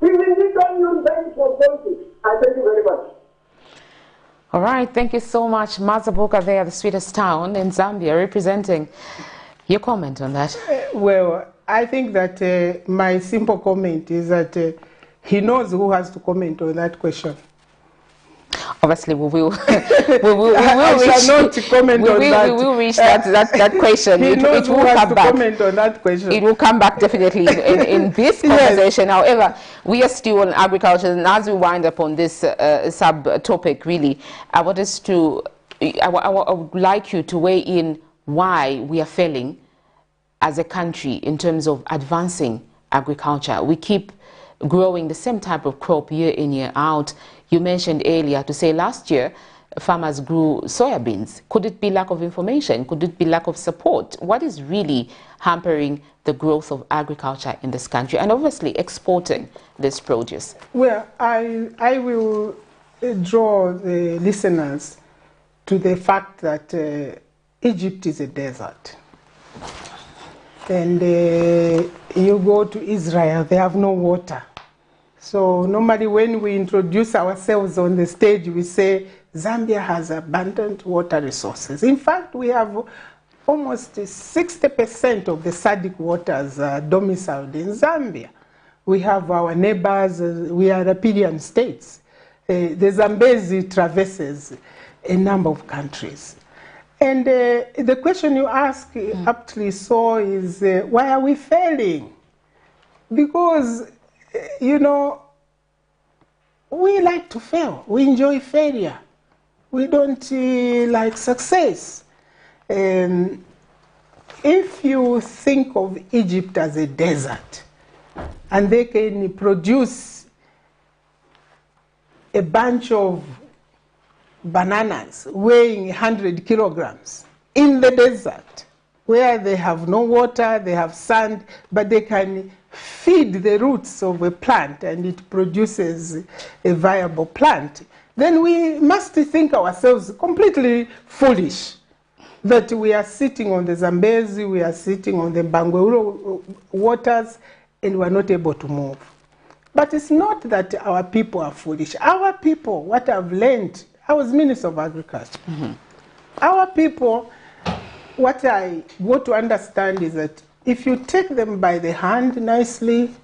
Speaker 5: even if you resign for politics. I thank you very much.
Speaker 1: All right, thank you so much, Mazabuka there, the sweetest town in Zambia, representing. Your comment on that?
Speaker 2: Well, I think that my simple comment is that he knows who has to comment on that question.
Speaker 1: Obviously, we will. We will reach that question.
Speaker 2: He knows
Speaker 1: it will
Speaker 2: who has
Speaker 1: come
Speaker 2: to
Speaker 1: back.
Speaker 2: Comment on that question.
Speaker 1: It will come back definitely in this conversation. Yes. However, we are still on agriculture, and as we wind up on this sub-topic, really, I would like you to weigh in why we are failing as a country in terms of advancing agriculture. We keep growing the same type of crop year in, year out. You mentioned earlier to say last year farmers grew soybeans. Could it be lack of information? Could it be lack of support? What is really hampering the growth of agriculture in this country and obviously exporting this produce?
Speaker 2: Well, I will draw the listeners to the fact that Egypt is a desert. And you go to Israel, they have no water. So normally when we introduce ourselves on the stage, we say Zambia has abundant water resources. In fact, we have almost 60% of the SADC waters domiciled in Zambia. We have our neighbors, we are riparian states. The Zambezi traverses a number of countries. And the question you ask aptly so is, why are we failing? Because, you know, we like to fail. We enjoy failure. We don't like success. If you think of Egypt as a desert, and they can produce a bunch of bananas weighing 100 kilograms in the desert, where they have no water, they have sand, but they can feed the roots of a plant and it produces a viable plant, then we must think ourselves completely foolish that we are sitting on the Zambezi, we are sitting on the Bangweulu waters, and we are not able to move. But it's not that our people are foolish. Our people, what I've learned, I was Minister of Agriculture. Our people, what I got to understand is that if you take them by the hand nicely,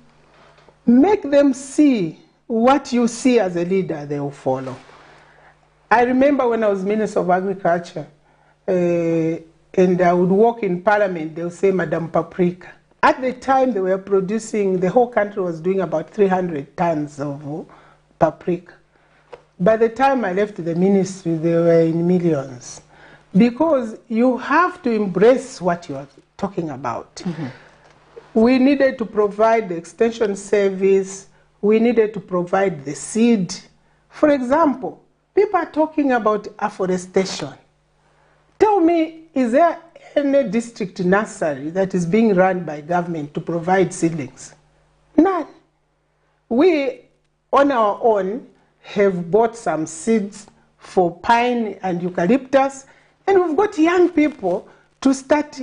Speaker 2: make them see what you see as a leader, they will follow. I remember when I was Minister of Agriculture, and I would walk in Parliament, they would say, Madam Paprika. At the time, they were producing, the whole country was doing about 300 tons of paprika. By the time I left the ministry, they were in millions. Because you have to embrace what you are talking about. We needed to provide the extension service. We needed to provide the seed. For example, people are talking about afforestation. Tell me, is there any district nursery that is being run by government to provide seedlings? None. We, on our own, have bought some seeds for pine and eucalyptus, and we've got young people to start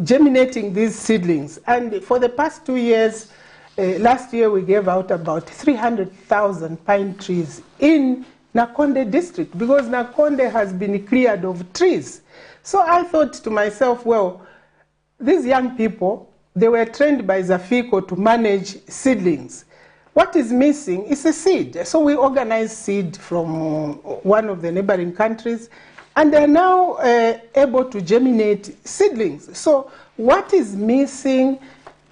Speaker 2: germinating these seedlings. And for the past 2 years, last year we gave out about 300,000 pine trees in Nakonde district, because Nakonde has been cleared of trees. So I thought to myself, well, these young people, they were trained by Zafiko to manage seedlings. What is missing is a seed. So we organized seed from one of the neighboring countries, and they're now able to germinate seedlings. So what is missing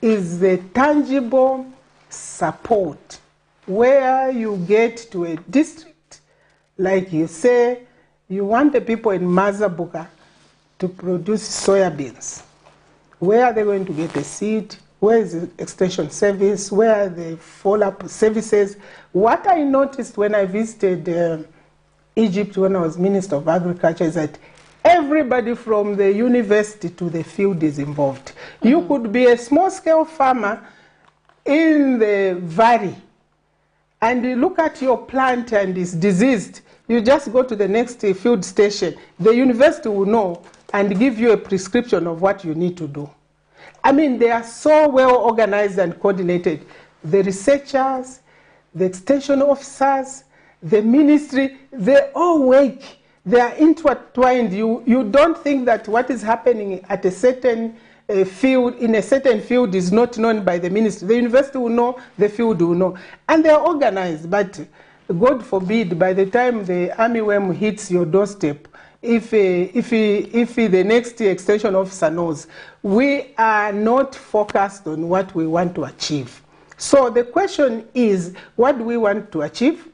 Speaker 2: is the tangible support, where you get to a district, like you say, you want the people in Mazabuka to produce soybeans. Where are they going to get the seed? Where is the extension service? Where are the follow-up services? What I noticed when I visited Egypt when I was Minister of Agriculture is that everybody from the university to the field is involved. You could be a small-scale farmer in the valley, and you look at your plant and it's diseased. You just go to the next field station. The university will know and give you a prescription of what you need to do. I mean, they are so well organized and coordinated. The researchers, the extension officers, the ministry, they all work. They are intertwined. You don't think that what is happening at a certain field, in a certain field, is not known by the ministry. The university will know, the field will know. And they are organized, but God forbid, by the time the armyworm hits your doorstep, if the next extension officer knows, we are not focused on what we want to achieve. So the question is, what do we want to achieve?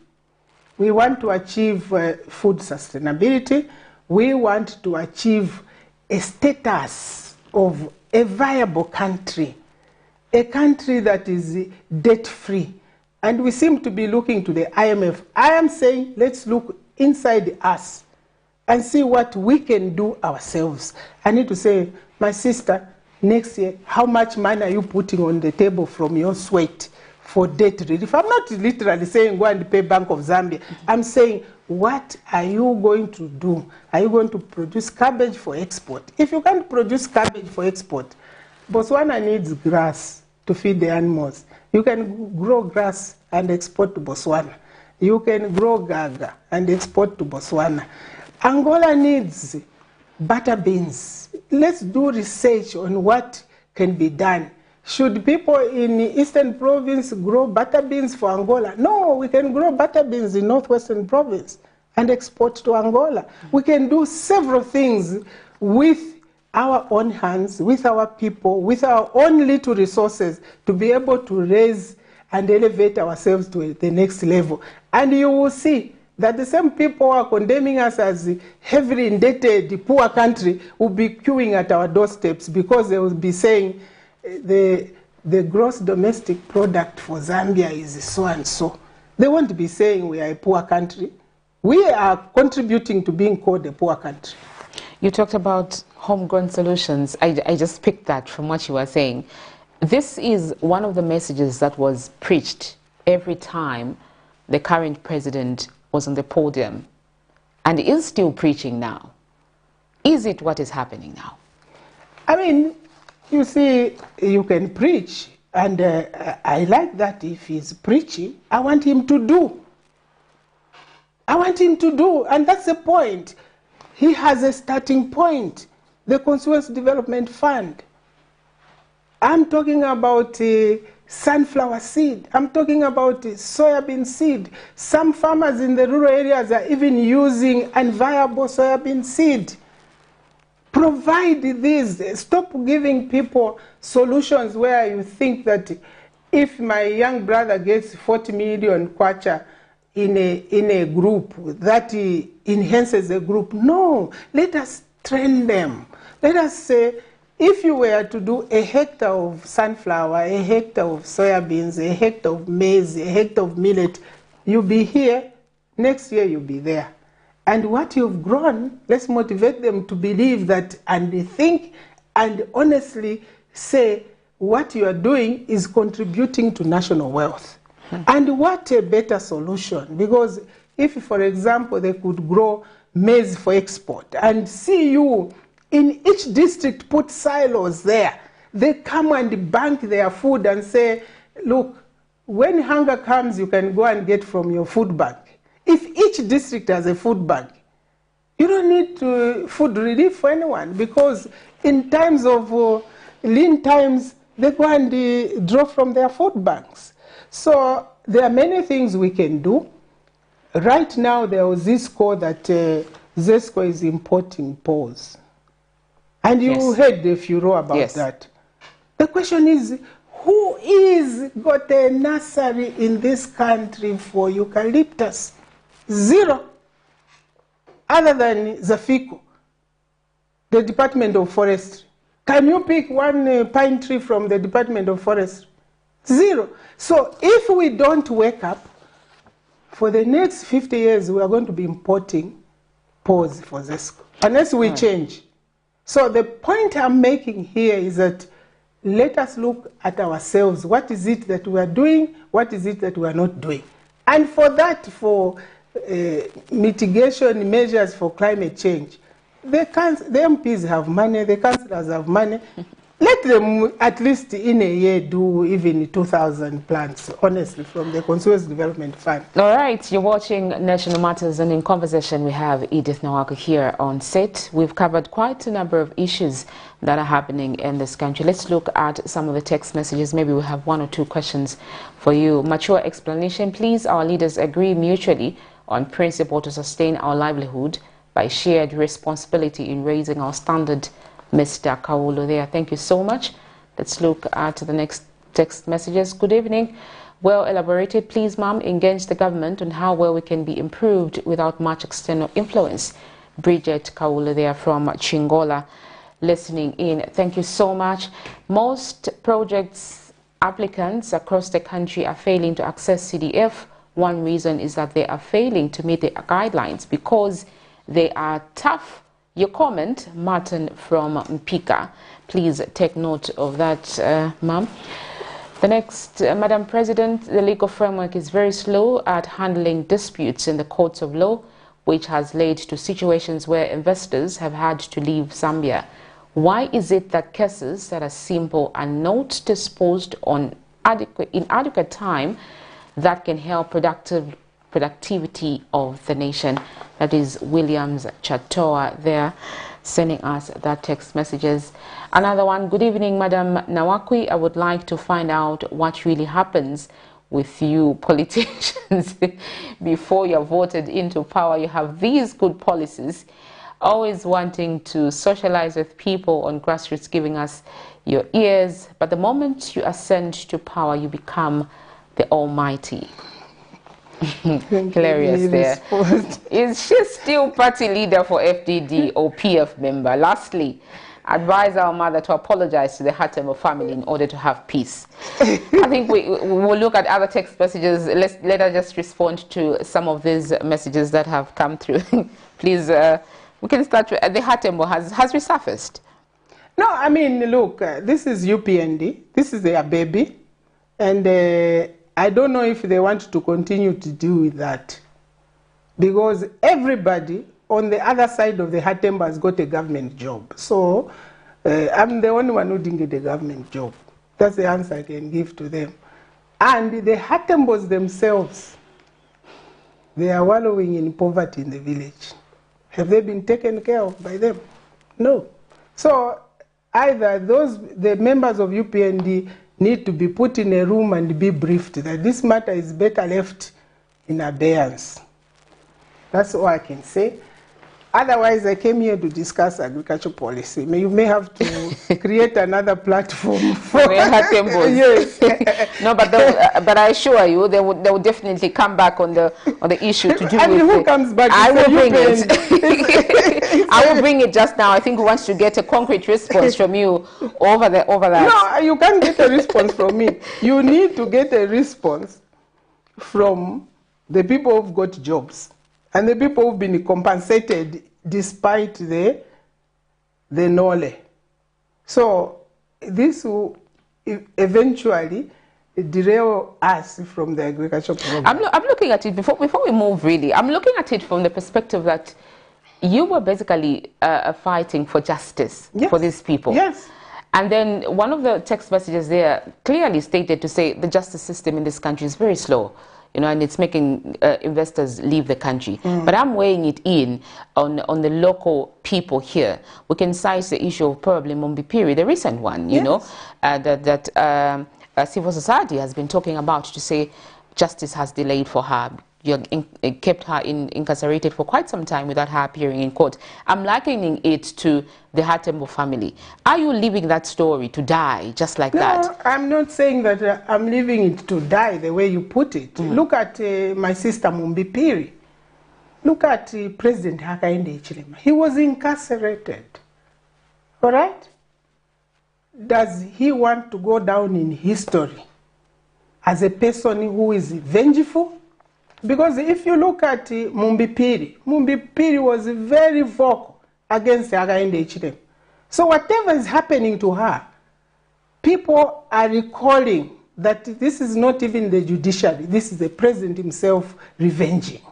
Speaker 2: We want to achieve food sustainability. We want to achieve a status of a viable country, a country that is debt-free. And we seem to be looking to the IMF. I am saying, let's look inside us and see what we can do ourselves. I need to say, my sister, next year, how much money are you putting on the table from your sweat for debt relief? I'm not literally saying go and pay Bank of Zambia. I'm saying, what are you going to do? Are you going to produce cabbage for export? If you can't produce cabbage for export, Botswana needs grass to feed the animals. You can grow grass and export to Botswana. You can grow gaga and export to Botswana. Angola needs butter beans. Let's do research on what can be done. Should people in the Eastern Province grow butter beans for Angola? No, we can grow butter beans in Northwestern Province and export to Angola. We can do several things with our own hands, with our people, with our own little resources to be able to raise and elevate ourselves to the next level. And you will see that the same people who are condemning us as heavily indebted, poor country, will be queuing at our doorsteps because they will be saying the gross domestic product for Zambia is so and so. They won't be saying we are a poor country. We are contributing to being called a poor country.
Speaker 1: You talked about homegrown solutions. I just picked that from what you were saying. This is one of the messages that was preached every time the current president was on the podium and is still preaching now. Is it what is happening now?
Speaker 2: I mean, you see, you can preach, and I like that if he's preaching, I want him to do. I want him to do, and that's the point. He has a starting point, the Constituency Development Fund. I'm talking about sunflower seed. I'm talking about soybean seed. Some farmers in the rural areas are even using unviable soybean seed. Provide this. Stop giving people solutions where you think that if my young brother gets 40 million kwacha in a group, that enhances the group. No, let us train them. Let us say, if you were to do a hectare of sunflower, a hectare of soybeans, a hectare of maize, a hectare of millet, you'll be here, next year you'll be there. And what you've grown, let's motivate them to believe that and think and honestly say what you are doing is contributing to national wealth. And what a better solution, because if, for example, they could grow maize for export and see you in each district put silos there, they come and bank their food and say, look, when hunger comes, you can go and get from your food bank. If each district has a food bank, you don't need food relief for anyone, because in times of lean times, they go and draw from their food banks. So there are many things we can do. Right now, there was this call that ZESCO is importing poles. And you heard the furor about that. The question is, who is got a nursery in this country for eucalyptus? Zero. Other than Zafiko, the Department of Forestry. Can you pick one pine tree from the Department of Forestry? Zero. So if we don't wake up, for the next 50 years, we are going to be importing poles for ZESCO, unless we change. So the point I'm making here is that let us look at ourselves. What is it that we are doing? What is it that we are not doing? And for that, for mitigation measures for climate change, the MPs have money, the councillors have money. Let them at least in a year do even 2,000 plants, honestly, from the Consumer's Development Fund.
Speaker 1: All right, you're watching National Matters, and in conversation we have EDITH NAWAKWI here on set. We've covered quite a number of issues that are happening in this country. Let's look at some of the text messages. Maybe we have one or two questions for you. Mature explanation. Please, our leaders agree mutually on principle to sustain our livelihood by shared responsibility in raising our standard. Mr. Kaulo there. Thank you so much. Let's look at the next text messages. Good evening. Well elaborated. Please, ma'am, engage the government on how well we can be improved without much external influence. Bridget Kaulo there from Chingola listening in. Thank you so much. Most projects applicants across the country are failing to access CDF. One reason is that they are failing to meet the guidelines because they are tough. Your comment, Martin from Mpika. Please take note of that, ma'am. The next, Madam President, the legal framework is very slow at handling disputes in the courts of law, which has led to situations where investors have had to leave Zambia. Why is it that cases that are simple are not disposed on in adequate time that can help productivity of the nation? That is Williams Chatoa there sending us that text messages. Another one. Good evening, Madam NAWAKWI. I would like to find out what really happens with you politicians before you're voted into power. You have these good policies, always wanting to socialize with people on grassroots, giving us your ears, but the moment you ascend to power, you become the almighty. Hilarious there. Is she still party leader for FDD or PF member? Lastly, advise our mother to apologize to the Hatemo family in order to have peace. I think we will look at other text messages. Let us just respond to some of these messages that have come through. Please, we can start with the Hatemo has resurfaced.
Speaker 2: No, I mean, look, this is UPND. This is their baby. And I don't know if they want to continue to deal with that, because everybody on the other side of the Hatemba has got a government job. So I'm the only one who didn't get a government job. That's the answer I can give to them. And the Hatembos themselves, they are wallowing in poverty in the village. Have they been taken care of by them? No. So either the members of UPND need to be put in a room and be briefed that this matter is better left in abeyance. That's all I can say. Otherwise, I came here to discuss agriculture policy. You may have to create another platform for
Speaker 1: yes. No, but I assure you, they will definitely come back on the issue to do
Speaker 2: and
Speaker 1: with
Speaker 2: who comes back?
Speaker 1: I will bring it. I will bring it just now. I think we want to get a concrete response from you over that.
Speaker 2: No, you can't get a response from me. You need to get a response from the people who've got jobs and the people who've been compensated despite the NOLE. So this will eventually derail us from the agriculture program.
Speaker 1: I'm looking at it, before we move really, I'm looking at it from the perspective that you were basically fighting for justice for these people.
Speaker 2: Yes.
Speaker 1: And then one of the text messages there clearly stated to say the justice system in this country is very slow. You know, and it's making investors leave the country. But I'm weighing it in on the local people here. We can cite the issue of probably Mumbipiri, the recent one, you know, that civil society has been talking about to say justice has delayed for her. You kept her incarcerated for quite some time without her appearing in court. I'm likening it to the Hatembo family. Are you leaving that story to die just like that?
Speaker 2: No, I'm not saying that I'm leaving it to die the way you put it. Look at my sister Mumbipiri. Look at President Hakainde Hichilema. He was incarcerated. All right? does he want to go down in history as a person who is vengeful? Because if you look at Mumbipiri was very vocal against Hakainde Hichilema. So whatever is happening to her, people are recalling that this is not even the judiciary, this is the president himself revenging.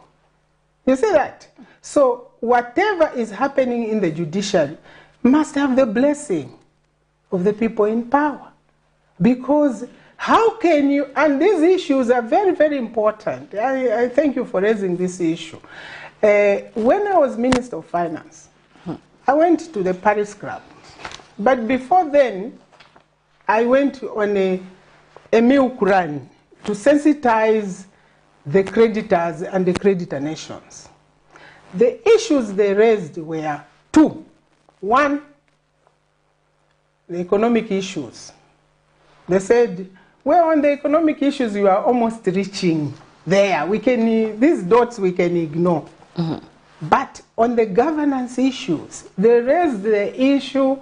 Speaker 2: You see that? So whatever is happening in the judiciary must have the blessing of the people in power. Because how can you, and these issues are very, very important. I thank you for raising this issue. When I was Minister of Finance, I went to the Paris Club. But before then, I went on a milk run to sensitize the creditors and the creditor nations. The issues they raised were two. One, the economic issues. They said, well, on the economic issues, you are almost reaching there. We can, these dots we can ignore. But on the governance issues, they raised the issue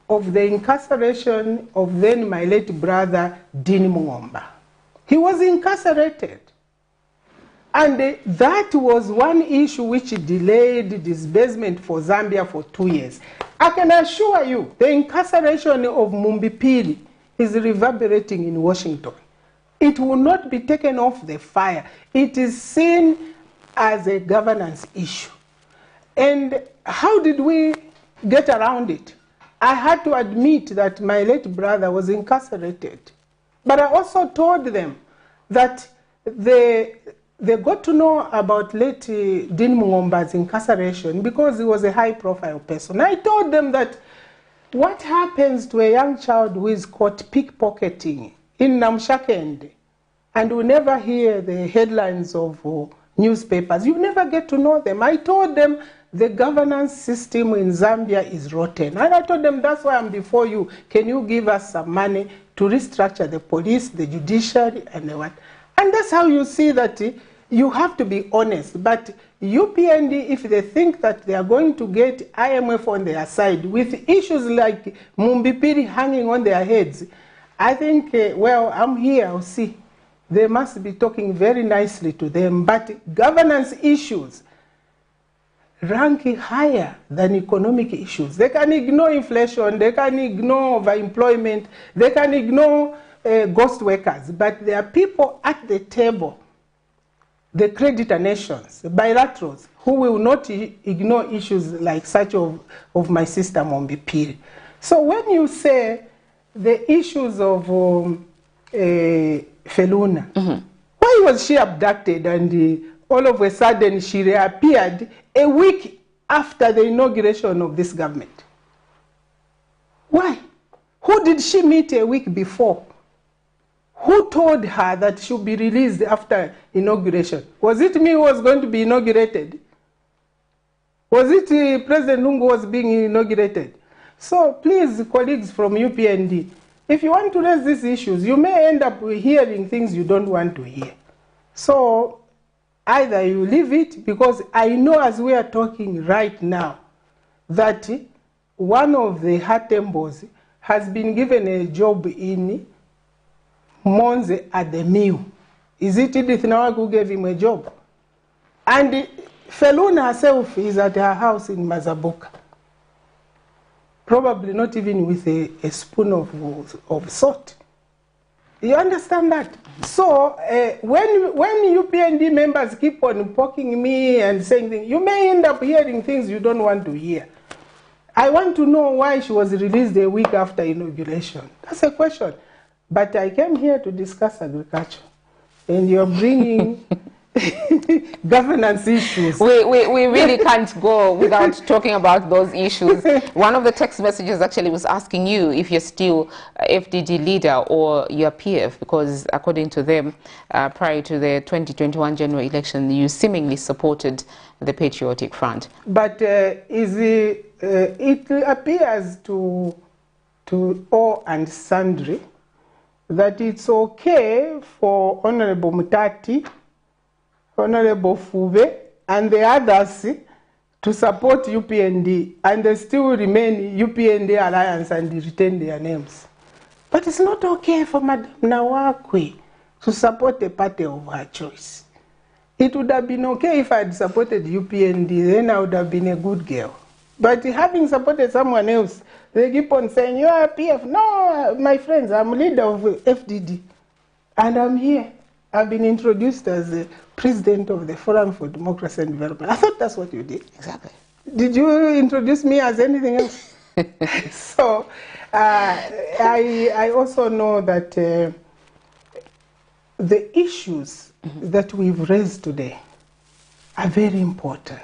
Speaker 2: of the incarceration of then my late brother, Dean Muomba. He was incarcerated. And that was one issue which delayed disbursement for Zambia for 2 years. I can assure you, the incarceration of Mumbipiri is reverberating in Washington. It will not be taken off the fire. It is seen as a governance issue. And how did we get around it? I had to admit that my late brother was incarcerated. But I also told them that they got to know about late Dean Muomba's incarceration because he was a high-profile person. I told them that what happens to a young child who is caught pickpocketing in Namshakende and will never hear the headlines of newspapers, you never get to know them. I told them the governance system in Zambia is rotten. And I told them, that's why I'm before you. Can you give us some money to restructure the police, the judiciary, and the what? And that's how you see that you have to be honest. But UPND, if they think that they are going to get IMF on their side with issues like Mumbipiri hanging on their heads, I think, well, I'm here, I'll see. They must be talking very nicely to them. But governance issues rank higher than economic issues. They can ignore inflation, they can ignore overemployment, they can ignore ghost workers, but there are people at the table, the creditor nations, the bilaterals, who will not ignore issues like such of my sister Mumbipiri. So when you say the issues of Feluna, why was she abducted and all of a sudden she reappeared a week after the inauguration of this government? Why? Who did she meet a week before? Who told her that she'll be released after inauguration? Was it me who was going to be inaugurated? Was it President Lungu was being inaugurated? So please, colleagues from UPND, if you want to raise these issues, you may end up hearing things you don't want to hear. So either you leave it, because I know as we are talking right now that one of the Hatembos has been given a job in Monze at the mill. Is it EDITH NAWAKWI who gave him a job? And Feluna herself is at her house in Mazabuka. Probably not even with a spoon of salt. You understand that? So when UPND members keep on poking me and saying things, you may end up hearing things you don't want to hear. I want to know why she was released a week after inauguration. That's a question. But I came here to discuss agriculture. And you're bringing governance issues.
Speaker 1: We really can't go without talking about those issues. One of the text messages actually was asking you if you're still FDD leader or your PF, because according to them, prior to the 2021 general election, you seemingly supported the Patriotic Front. But
Speaker 2: it appears to all and sundry that it's okay for Honorable Mutati, Honorable Fube, and the others to support UPND, and they still remain UPND Alliance and retain their names. But it's not okay for Madam NAWAKWI to support a party of her choice. It would have been okay if I had supported UPND, then I would have been a good girl. But having supported someone else, they keep on saying, you are PF. No, my friends, I'm leader of FDD. And I'm here. I've been introduced as the president of the Forum for Democracy and Development. I thought that's what you did.
Speaker 1: Exactly.
Speaker 2: Did you introduce me as anything else? So I also know that the issues that we've raised today are very important.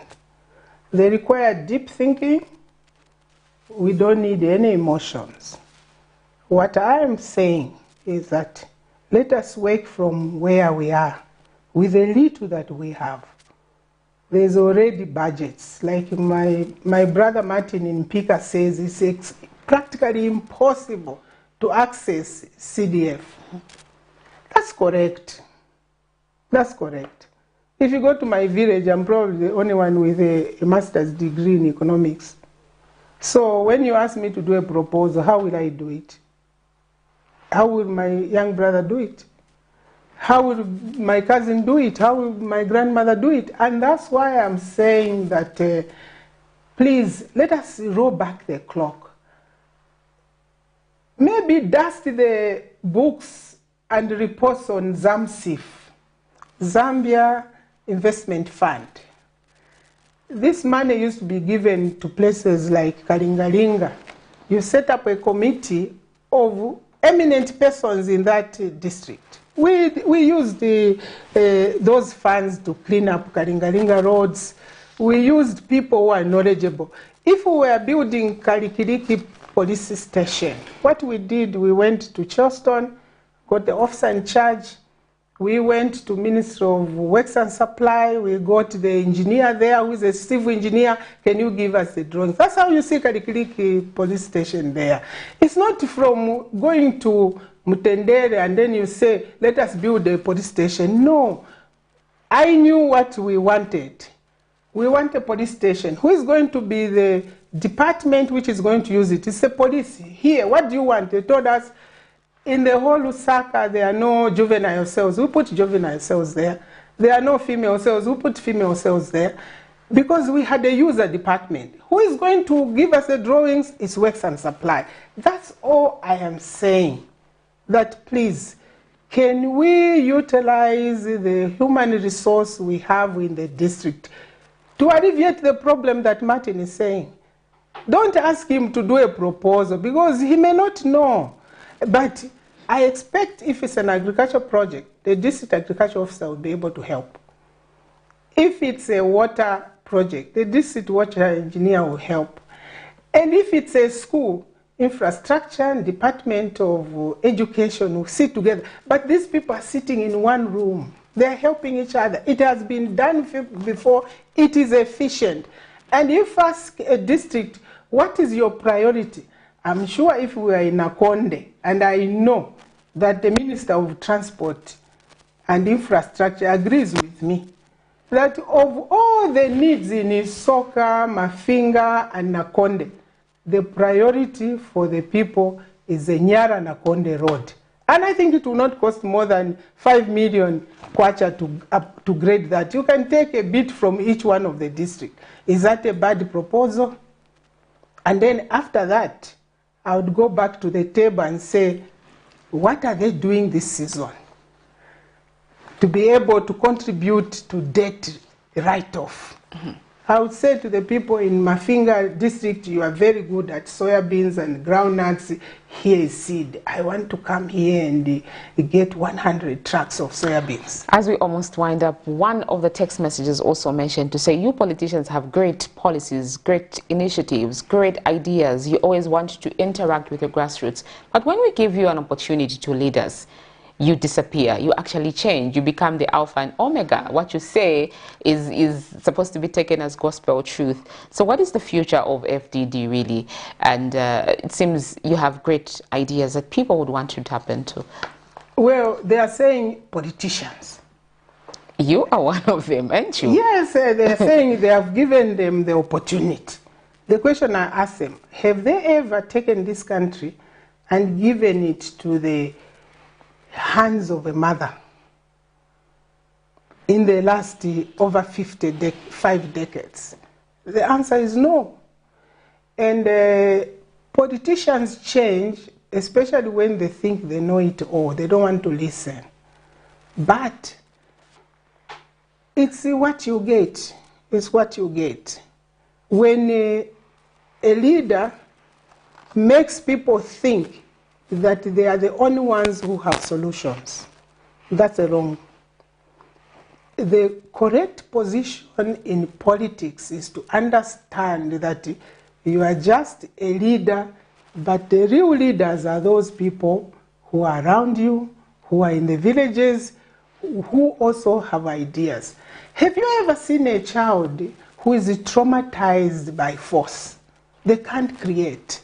Speaker 2: They require deep thinking. We don't need any emotions. What I am saying is that let us work from where we are with the little that we have. There's already budgets. Like my brother Martin in Pika says, it's practically impossible to access CDF. That's correct. That's correct. If you go to my village, I'm probably the only one with a master's degree in economics. So when you ask me to do a proposal, how will I do it? How will my young brother do it? How will my cousin do it? How will my grandmother do it? And that's why I'm saying that, please, let us roll back the clock. Maybe dust the books and reports on ZAMSIF, Zambia Investment Fund. This money used to be given to places like Kalingalinga. You set up a committee of eminent persons in that district. We used those funds to clean up Kalingalinga roads. We used people who are knowledgeable. If we were building Kalikiliki police station, what we did, we went to Charleston, got the officer in charge. We went to Ministry of Works and Supply. We got the engineer there, who is a civil engineer. Can you give us the drawings? That's how you see Kalikiliki police station there. It's not from going to Mutendere and then you say, let us build a police station. No. I knew what we wanted. We want a police station. Who is going to be the department which is going to use it? It's the police. Here, what do you want? They told us, in the whole Lusaka, there are no juvenile cells. We put juvenile cells there. There are no female cells. We put female cells there. Because we had a user department. Who is going to give us the drawings? It's Works and Supply. That's all I am saying. That please, can we utilize the human resource we have in the district to alleviate the problem that Martin is saying? Don't ask him to do a proposal because he may not know. But I expect if it's an agriculture project, the district agriculture officer will be able to help. If it's a water project, the district water engineer will help. And if it's a school, infrastructure and Department of Education will sit together. But these people are sitting in one room. They're helping each other. It has been done before. It is efficient. And if you ask a district, what is your priority? I'm sure if we are in Akonde, and I know that the Minister of Transport and Infrastructure agrees with me, that of all the needs in Isoka, Mafinga, and Nakonde, the priority for the people is the Nyara-Nakonde Road. And I think it will not cost more than 5 million kwacha to grade that. You can take a bit from each one of the districts. Is that a bad proposal? And then after that, I would go back to the table and say, what are they doing this season to be able to contribute to debt write-off? Mm-hmm. I would say to the people in Mafinga district, you are very good at soybeans and groundnuts. Here is seed. I want to come here and get 100 trucks of soybeans.
Speaker 1: As we almost wind up, one of the text messages also mentioned to say, you politicians have great policies, great initiatives, great ideas. You always want to interact with the grassroots. But when we give you an opportunity to lead us, you disappear, you actually change, you become the alpha and omega. What you say is supposed to be taken as gospel truth. So what is the future of FDD really? And it seems you have great ideas that people would want to tap into.
Speaker 2: Well, they are saying politicians.
Speaker 1: You are one of them, aren't you?
Speaker 2: Yes, they're saying they have given them the opportunity. The question I ask them, have they ever taken this country and given it to the hands of a mother in the last over 5 decades? The answer is no. And politicians change, especially when they think they know it all. They don't want to listen. But it's what you get. It's what you get. When a leader makes people think that they are the only ones who have solutions, that's wrong. The correct position in politics is to understand that you are just a leader, but the real leaders are those people who are around you, who are in the villages, who also have ideas. Have you ever seen a child who is traumatized by force? They can't create.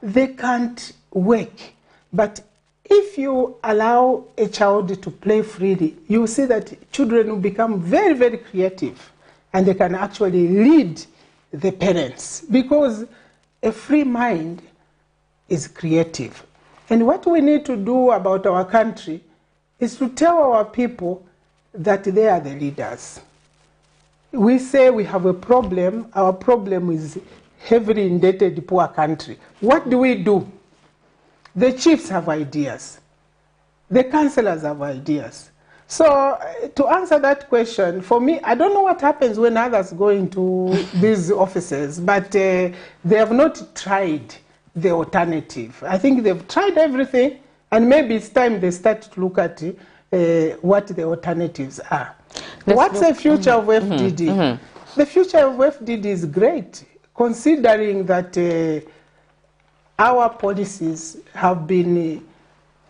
Speaker 2: They can't work. But if you allow a child to play freely, you see that children will become very, very creative, and they can actually lead the parents, because a free mind is creative. And what we need to do about our country is to tell our people that they are the leaders. We say we have a problem. Our problem is heavily indebted poor country. What do? The chiefs have ideas. The councillors have ideas. So to answer that question, for me, I don't know what happens when others go into these offices, but they have not tried the alternative. I think they've tried everything, and maybe it's time they start to look at what the alternatives are. What's the future of FDD? The future of FDD is great, considering that our policies have been,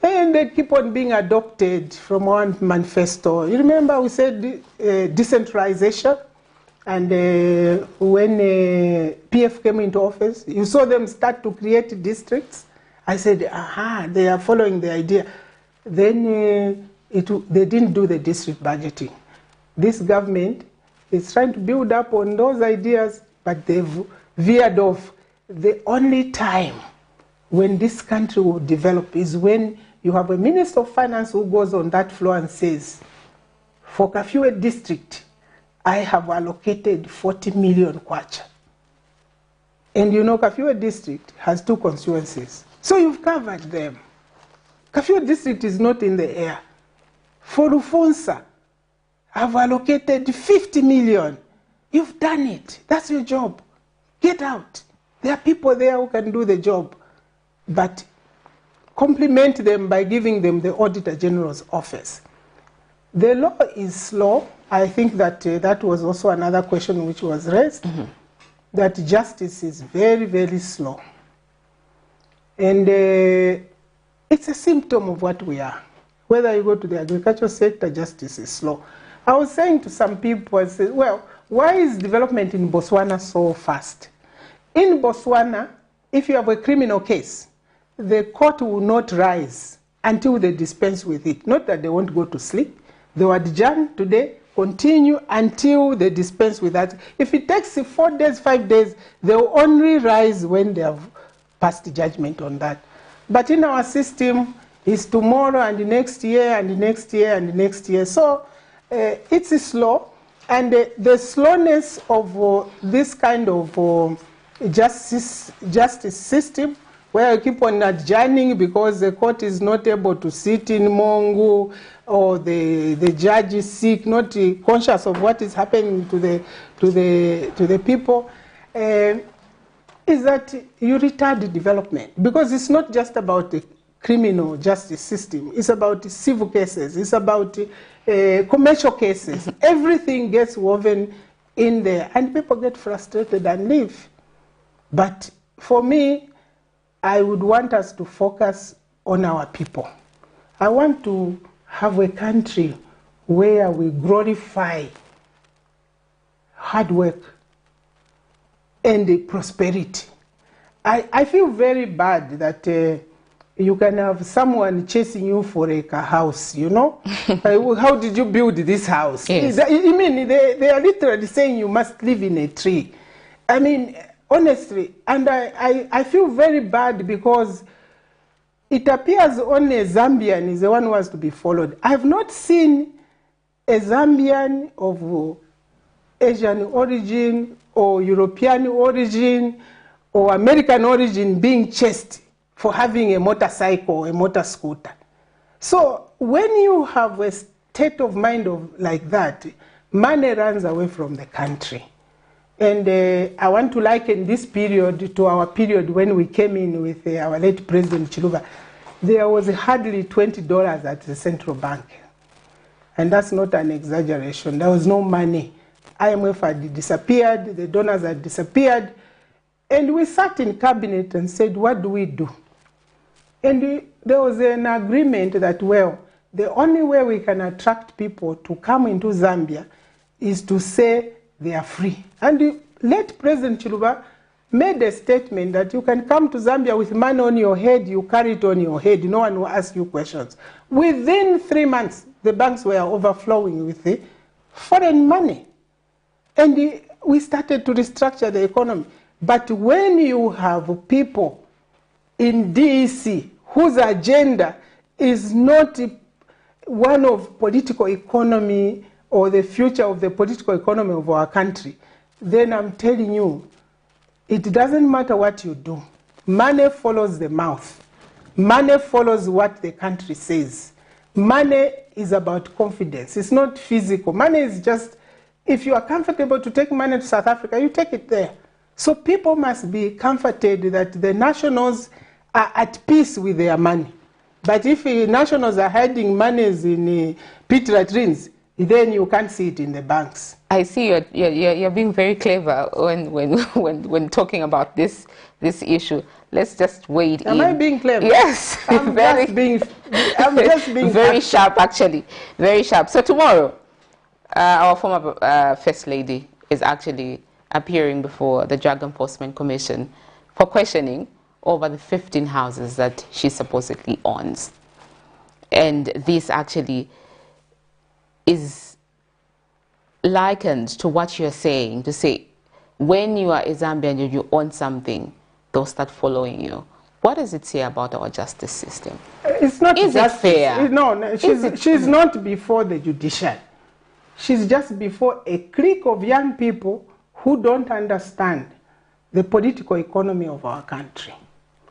Speaker 2: and they keep on being adopted from one manifesto. You remember we said decentralization, and when PF came into office, you saw them start to create districts. I said, aha, they are following the idea. Then they didn't do the district budgeting. This government is trying to build up on those ideas, but they've veered off. The only time when this country will develop is when you have a Minister of Finance who goes on that floor and says, for Kafue district, I have allocated 40 million kwacha. And you know, Kafue district has 2 constituencies. So you've covered them. Kafue district is not in the air. For Rufunsa, I've allocated 50 million. You've done it. That's your job. Get out. There are people there who can do the job. But complement them by giving them the Auditor General's office. The law is slow. I think that that was also another question which was raised, that justice is very, very slow. And it's a symptom of what we are. Whether you go to the agricultural sector, justice is slow. I was saying to some people, I said, well, why is development in Botswana so fast? In Botswana, if you have a criminal case, the court will not rise until they dispense with it. Not that they won't go to sleep. They will adjourn today, continue until they dispense with that. If it takes 4 days, 5 days, they will only rise when they have passed judgment on that. But in our system, it's tomorrow and the next year and the next year and the next year. So it's slow. And the slowness of this kind of justice system, where you keep on adjourning because the court is not able to sit in Mongu, or the judge is sick, not conscious of what is happening to the people, is that you retard development. Because it's not just about the criminal justice system, it's about civil cases, it's about commercial cases. Everything gets woven in there, and people get frustrated and leave. But for me, I would want us to focus on our people. I want to have a country where we glorify hard work and prosperity. I feel very bad that you can have someone chasing you for a house, you know? How did you build this house?
Speaker 1: Yes.
Speaker 2: I mean, they are literally saying you must live in a tree. I mean, honestly, and I feel very bad because it appears only a Zambian is the one who has to be followed. I have not seen a Zambian of Asian origin or European origin or American origin being chased for having a motorcycle or a motor scooter. So when you have a state of mind like that, money runs away from the country. And I want to liken this period to our period when we came in with our late President Chiluba. There was hardly $20 at the central bank. And that's not an exaggeration. There was no money. IMF had disappeared, the donors had disappeared. And we sat in cabinet and said, what do we do? And there was an agreement that, well, the only way we can attract people to come into Zambia is to say they are free. And the late President Chiluba made a statement that you can come to Zambia with money on your head, you carry it on your head, no one will ask you questions. Within 3 months, the banks were overflowing with the foreign money. And we started to restructure the economy. But when you have people in DEC whose agenda is not one of political economy or the future of the political economy of our country, then I'm telling you, it doesn't matter what you do. Money follows the mouth. Money follows what the country says. Money is about confidence. It's not physical. Money is just, if you are comfortable to take money to South Africa, you take it there. So people must be comforted that the nationals are at peace with their money. But if nationals are hiding monies in pit latrines, then you can't see it in the banks.
Speaker 1: I see you're being very clever when talking about this issue. Let's just wade in.
Speaker 2: Am I being clever?
Speaker 1: Yes.
Speaker 2: I'm just being
Speaker 1: very sharp, actually. Very sharp. So tomorrow, our former First Lady is actually appearing before the Drug Enforcement Commission for questioning over the 15 houses that she supposedly owns. And this actually is likened to what you're saying, to say when you are a Zambian and you own something, they'll start following you. What does it say about our justice system?
Speaker 2: It's not
Speaker 1: Is it fair?
Speaker 2: No, she's not before the judiciary. She's just before a clique of young people who don't understand the political economy of our country.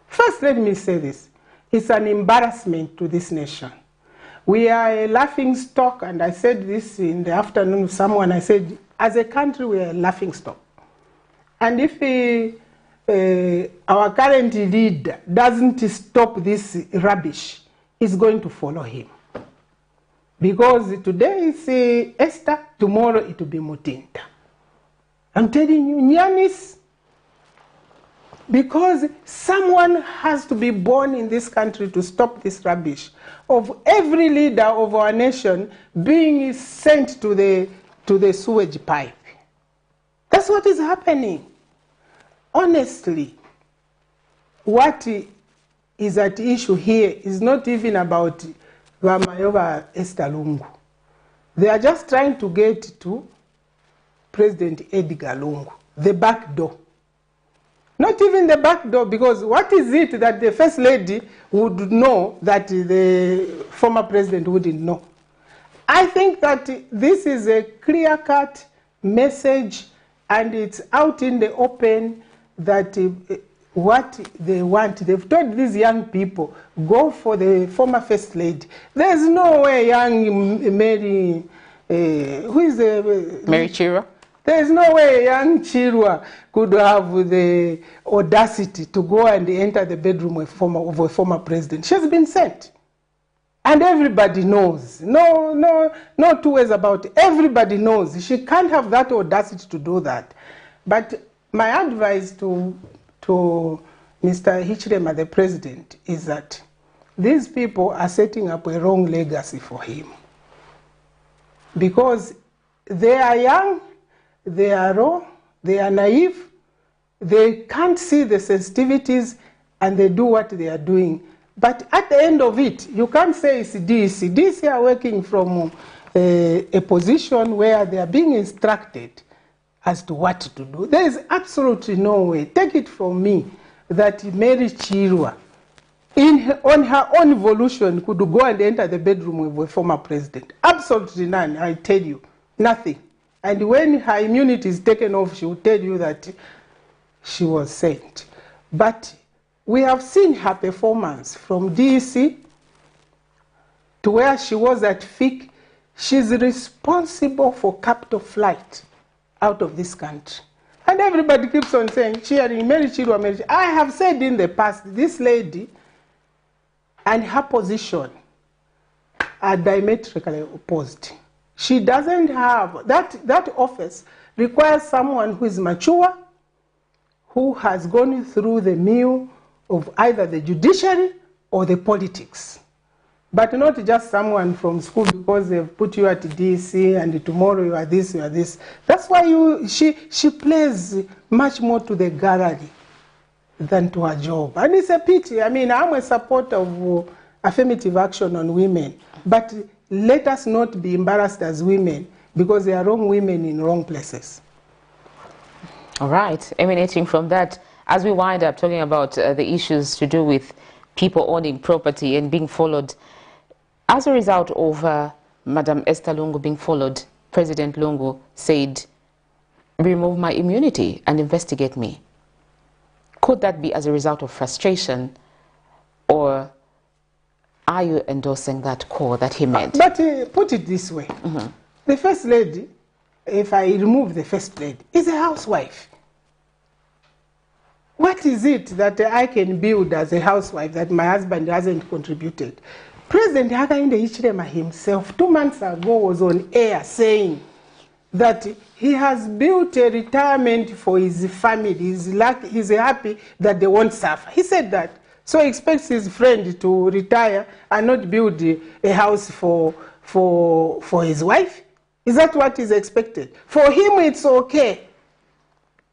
Speaker 2: First, let me say this. It's an embarrassment to this nation. We are a laughing stock, and I said this in the afternoon to someone. I said, as a country, we are a laughing stock. And if our current leader doesn't stop this rubbish, it's going to follow him. Because today is Esther, tomorrow it will be Mutinta. I'm telling you, Nyanis, because someone has to be born in this country to stop this rubbish of every leader of our nation being sent to the sewage pipe. That's what is happening. Honestly, what is at issue here is not even about Vamayova Esther Lungu. They are just trying to get to President Edgar Lungu, the back door. Not even the back door, because what is it that the First Lady would know that the former president wouldn't know? I think that this is a clear-cut message, and it's out in the open that what they want. They've told these young people, go for the former First Lady. There's no way young Mary, who is the...
Speaker 1: Mary Chirwa?
Speaker 2: There is no way young Chirwa could have the audacity to go and enter the bedroom of a former president. She's been sent. And everybody knows. No two ways about it. Everybody knows. She can't have that audacity to do that. But my advice to Mr. Hichilema, the president, is that these people are setting up a wrong legacy for him. Because they are young, they are raw, they are naive, they can't see the sensitivities, and they do what they are doing. But at the end of it, you can't say it's DEC. DEC are working from a position where they are being instructed as to what to do. There is absolutely no way, take it from me, that Mary Chirwa, on her own volition, could go and enter the bedroom with a former president. Absolutely none, I tell you, nothing. And when her immunity is taken off, she will tell you that she was sent. But we have seen her performance from DEC to where she was at FIC. She's responsible for capital flight out of this country. And everybody keeps on saying, cheering, Mary Chirwa, Mary Chirwa. I have said in the past, this lady and her position are diametrically opposed. She doesn't have, that office requires someone who is mature, who has gone through the meal of either the judiciary or the politics. But not just someone from school because they've put you at DC and tomorrow you are this, you are this. That's why she plays much more to the gallery than to her job. And it's a pity. I mean, I'm a supporter of affirmative action on women. But let us not be embarrassed as women because they are wrong women in wrong places.
Speaker 1: All right. Emanating from that, as we wind up talking about the issues to do with people owning property and being followed, as a result of Madam Esther Lungu being followed, President Lungu said, remove my immunity and investigate me. Could that be as a result of frustration, or are you endorsing that call that he made?
Speaker 2: But put it this way. The First Lady, if I remove the First Lady, is a housewife. What is it that I can build as a housewife that my husband hasn't contributed? President Hakainde Hichilema himself 2 months ago was on air saying that he has built a retirement for his family. He's happy that they won't suffer. He said that. So he expects his friend to retire and not build a house for his wife. Is that what is expected? For him, it's okay.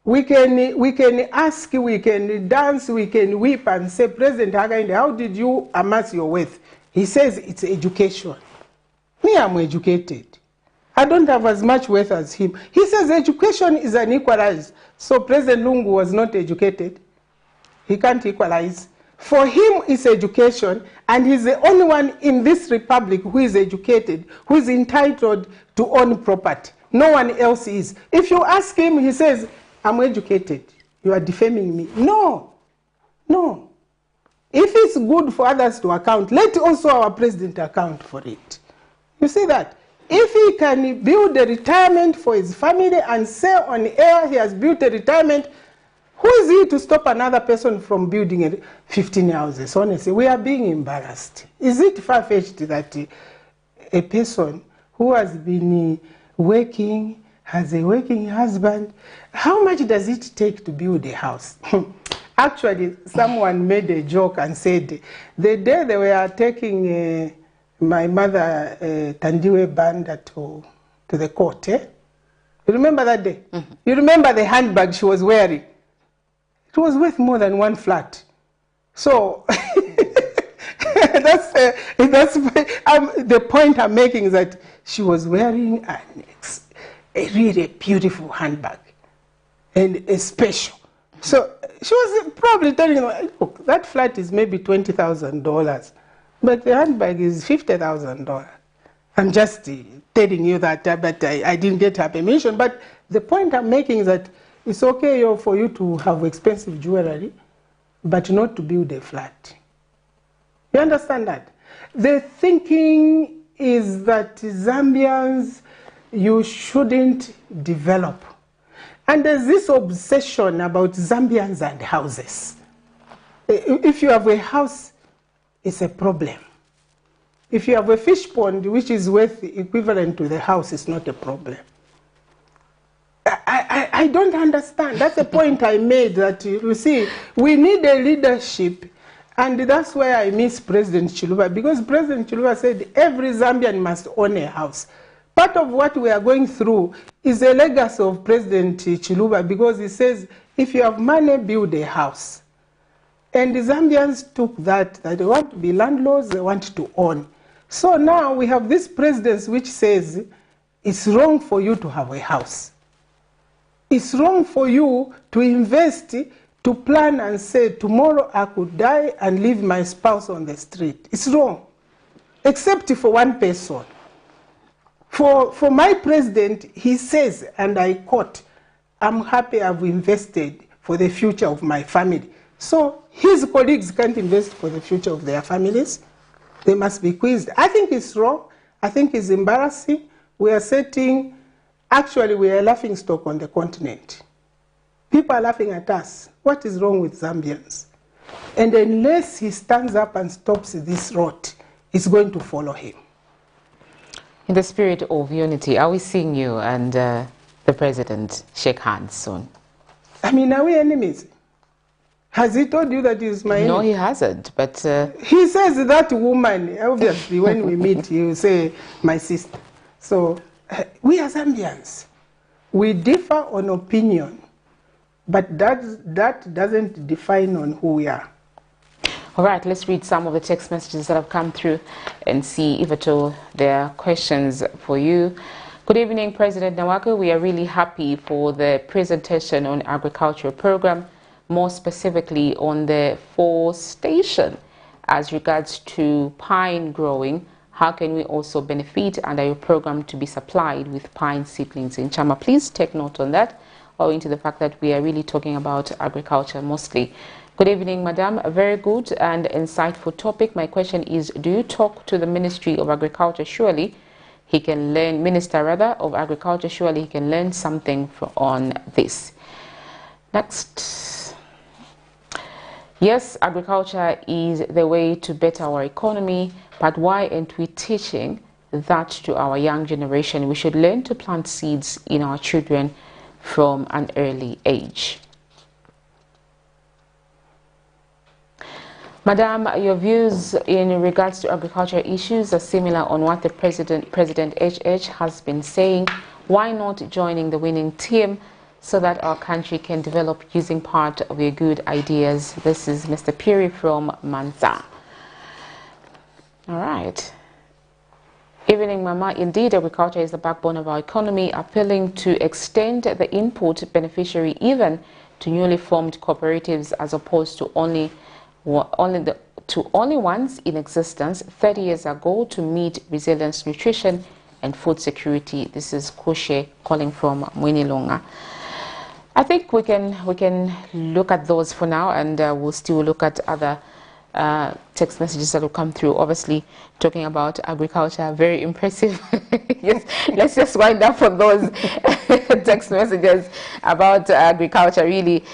Speaker 2: We can ask, we can dance, we can weep and say, President Hakainde, how did you amass your wealth? He says it's education. Me, I'm educated. I don't have as much wealth as him. He says education is an equalizer. So President Lungu was not educated. He can't equalize. For him, it's education, and he's the only one in this republic who is educated, who is entitled to own property. No one else is. If you ask him, he says, I'm educated. You are defaming me. No. No. If it's good for others to account, let also our president account for it. You see that? If he can build a retirement for his family and say on air he has built a retirement, who is he to stop another person from building 15 houses? Honestly, we are being embarrassed. Is it far-fetched that a person who has been working, has a working husband, how much does it take to build a house? Actually, someone made a joke and said, the day they were taking my mother, Tandiwe Banda, to the court, you remember that day? You remember the handbag she was wearing? It was worth more than one flat. So, that's the point I'm making is that she was wearing a really beautiful handbag and a special. So she was probably telling him, look, that flat is maybe $20,000, but the handbag is $50,000. I'm just telling you that, but I didn't get her permission. But the point I'm making is that it's okay for you to have expensive jewelry, but not to build a flat. You understand that? The thinking is that Zambians, you shouldn't develop. And there's this obsession about Zambians and houses. If you have a house, it's a problem. If you have a fish pond, which is worth equivalent to the house, it's not a problem. I don't understand. That's the point I made, that you see, we need a leadership, and that's where I miss President Chiluba, because President Chiluba said every Zambian must own a house. Part of what we are going through is a legacy of President Chiluba, because he says, if you have money, build a house. And the Zambians took that they want to be landlords, they want to own. So now we have this president which says it's wrong for you to have a house. It's wrong for you to invest, to plan and say, tomorrow I could die and leave my spouse on the street. It's wrong, except for one person. For my president, he says, and I quote, I'm happy I've invested for the future of my family. So his colleagues can't invest for the future of their families. They must be quizzed. I think it's wrong. I think it's embarrassing. We are setting, actually we are a laughingstock on the continent. People are laughing at us. What is wrong with Zambians? And unless he stands up and stops this rot, it's going to follow him.
Speaker 1: In the spirit of unity, are we seeing you and the president shake hands soon?
Speaker 2: I mean, are we enemies? Has he told you that he's my enemy?
Speaker 1: No, he hasn't, but...
Speaker 2: He says that woman, obviously, when we meet, he will say, my sister. So, we are Zambians. We differ on opinion, but that doesn't define on who we are.
Speaker 1: All right, let's read some of the text messages that have come through and see if at all there are questions for you. Good evening, President NAWAKWI. We are really happy for the presentation on agricultural program, more specifically on the forestation as regards to pine growing. How can we also benefit under your program to be supplied with pine seedlings in Chama? Please take note on that, owing to the fact that we are really talking about agriculture mostly. Good evening, Madam. A very good and insightful topic. My question is, do you talk to the Ministry of Agriculture? Surely he can learn, Minister rather, of Agriculture, surely he can learn something on this. Next. Yes, agriculture is the way to better our economy, but why aren't we teaching that to our young generation? We should learn to plant seeds in our children from an early age. Madam, your views in regards to agricultural issues are similar on what the President HH has been saying. Why not joining the winning team so that our country can develop using part of your good ideas? This is Mr. Piri from Manza. All right. Evening, Mama. Indeed, agriculture is the backbone of our economy, appealing to extend the input beneficiary even to newly formed cooperatives as opposed to only ones in existence 30 years ago to meet resilience, nutrition, and food security. This is Kushe calling from Mwinilonga. I think we can look at those for now, and we'll still look at other text messages that will come through. Obviously, talking about agriculture, very impressive. Yes, let's just wind up on those text messages about agriculture. Really,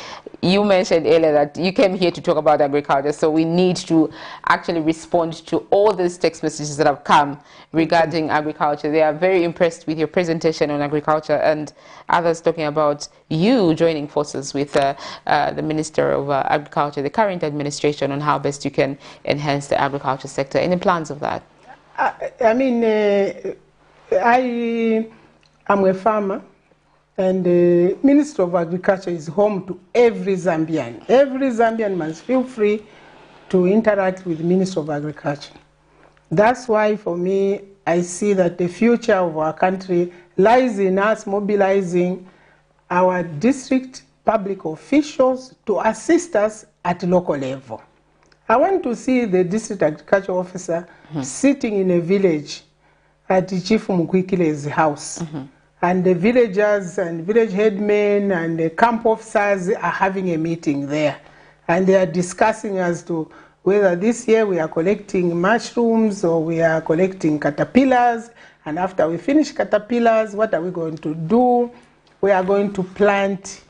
Speaker 1: you mentioned earlier that you came here to talk about agriculture, so we need to actually respond to all these text messages that have come regarding agriculture. They are very impressed with your presentation on agriculture, and others talking about you joining forces with the Minister of Agriculture, the current administration, on how best you can enhance the agriculture sector. Any plans of that?
Speaker 2: I mean, I am a farmer, and the Minister of Agriculture is home to every Zambian. Every Zambian must feel free to interact with the Minister of Agriculture. That's why, for me, I see that the future of our country lies in us mobilizing our district public officials to assist us at local level. I want to see the district agriculture officer sitting in a village at Chief Mukwikile's house. And the villagers and village headmen and the camp officers are having a meeting there. And they are discussing as to whether this year we are collecting mushrooms or we are collecting caterpillars. And after we finish caterpillars, what are we going to do? We are going to plant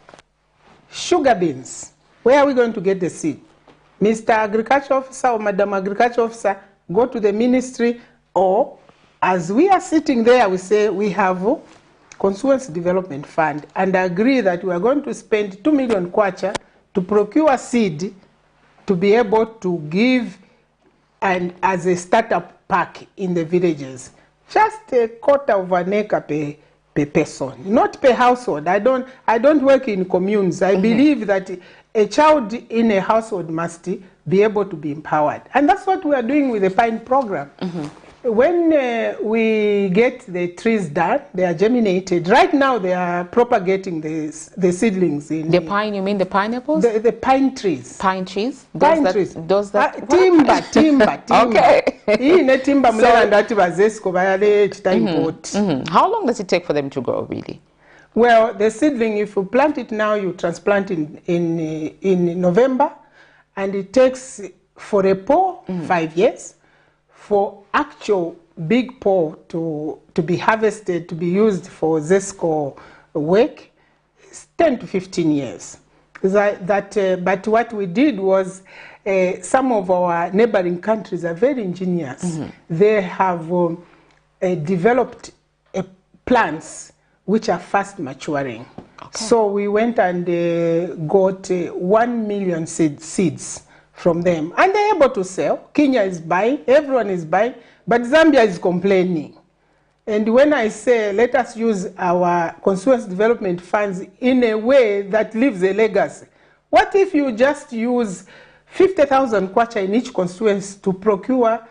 Speaker 2: sugar beans. Where are we going to get the seed? Mr. Agriculture Officer or Madam Agriculture Officer, go to the ministry, or as we are sitting there, we say we have a Constituency Development Fund and agree that we are going to spend 2 million kwacha to procure seed to be able to give and as a startup pack in the villages. Just a quarter of an acre per person, not per household. I don't work in communes. I believe that a child in a household must be able to be empowered. And that's what we are doing with the Pine program. When we get the trees done, they are germinated. Right now, they are propagating the seedlings. In
Speaker 1: the pine, you mean the pineapples?
Speaker 2: The pine trees.
Speaker 1: Pine trees?
Speaker 2: Does that? Timber.
Speaker 1: Okay. How long does it take for them to grow, really?
Speaker 2: Well, the seedling, if you plant it now, you transplant in November, and it takes for a paw 5 years. For actual big paw to be harvested, to be used for ZESCO work, it's 10 to 15 years. But what we did was, some of our neighboring countries are very ingenious. They have developed plants which are fast maturing. Okay. So we went and got 1 million seeds from them, and they're able to sell. Kenya is buying, everyone is buying, but Zambia is complaining. And when I say let us use our constituency development funds in a way that leaves a legacy, what if you just use 50,000 kwacha in each constituency to procure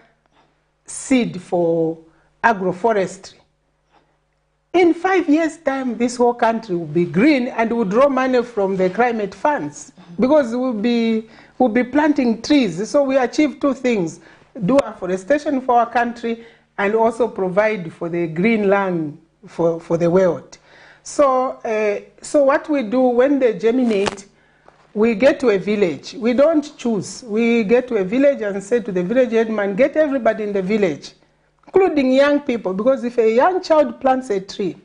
Speaker 2: seed for agroforestry? In 5 years' time, this whole country will be green and will draw money from the climate funds, because we'll be planting trees. So we achieve two things: do afforestation for our country and also provide for the green land for the world. So, so what we do when they germinate, we get to a village. We don't choose. We get to a village and say to the village headman, get everybody in the village, including young people, because if a young child plants a tree,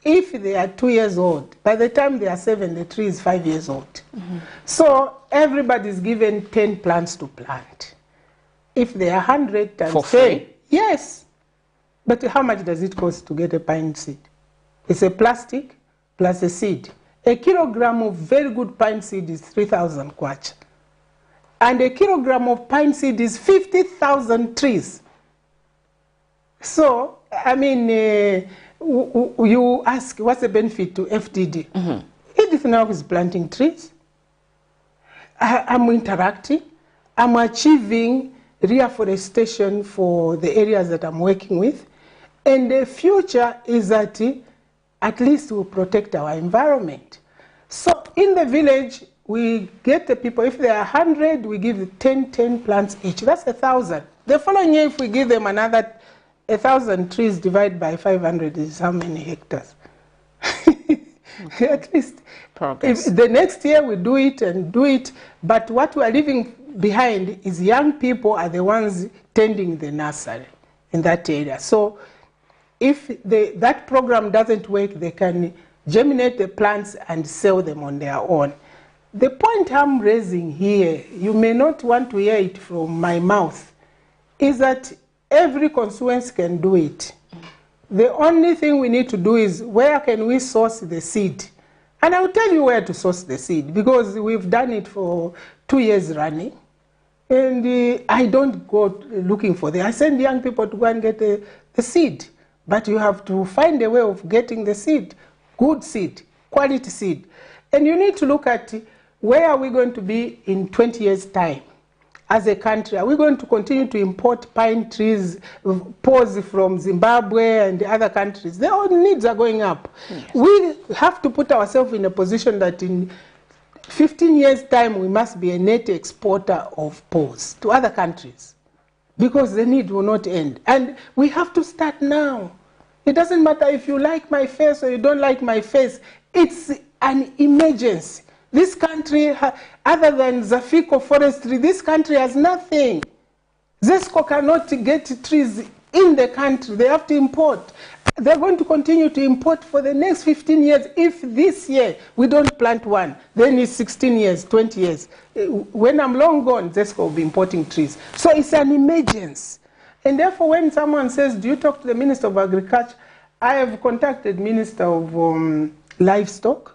Speaker 2: if they are 2 years old, by the time they are 7, the tree is 5 years old. So everybody is given 10 plants to plant. If they are 100 times 10,
Speaker 1: free?
Speaker 2: Yes. But how much does it cost to get a pine seed? It's a plastic plus a seed. A kilogram of very good pine seed is 3,000 kwacha. And a kilogram of pine seed is 50,000 trees. So, I mean, you ask, what's the benefit to FDD? EDITH now is planting trees. I'm interacting. I'm achieving reforestation for the areas that I'm working with. And the future is that at least we'll protect our environment. So in the village, we get the people, if there are 100, we give 10 plants each. That's 1,000. The following year, if we give them another 1,000 trees divided by 500 is how many hectares? At least. Progress. The next year we do it and do it, but what we are leaving behind is young people are the ones tending the nursery in that area. So if that program doesn't work, they can germinate the plants and sell them on their own. The point I'm raising here, you may not want to hear it from my mouth, is that every constituency can do it. The only thing we need to do is, where can we source the seed? And I'll tell you where to source the seed, because we've done it for 2 years running. And I don't go looking for them. I send young people to go and get the seed. But you have to find a way of getting the seed, good seed, quality seed. And you need to look at where are we going to be in 20 years' time as a country. Are we going to continue to import pine trees, poles from Zimbabwe and the other countries? Their own needs are going up. Yes. We have to put ourselves in a position that in 15 years' time, we must be a net exporter of poles to other countries, because the need will not end. And we have to start now. It doesn't matter if you like my face or you don't like my face. It's an emergency. This country, other than Zafiko forestry, this country has nothing. ZESCO cannot get trees in the country. They have to import. They're going to continue to import for the next 15 years. If this year we don't plant one, then it's 16 years, 20 years. When I'm long gone, ZESCO will be importing trees. So it's an emergency. And therefore, when someone says, do you talk to the Minister of Agriculture? I have contacted Minister of Livestock,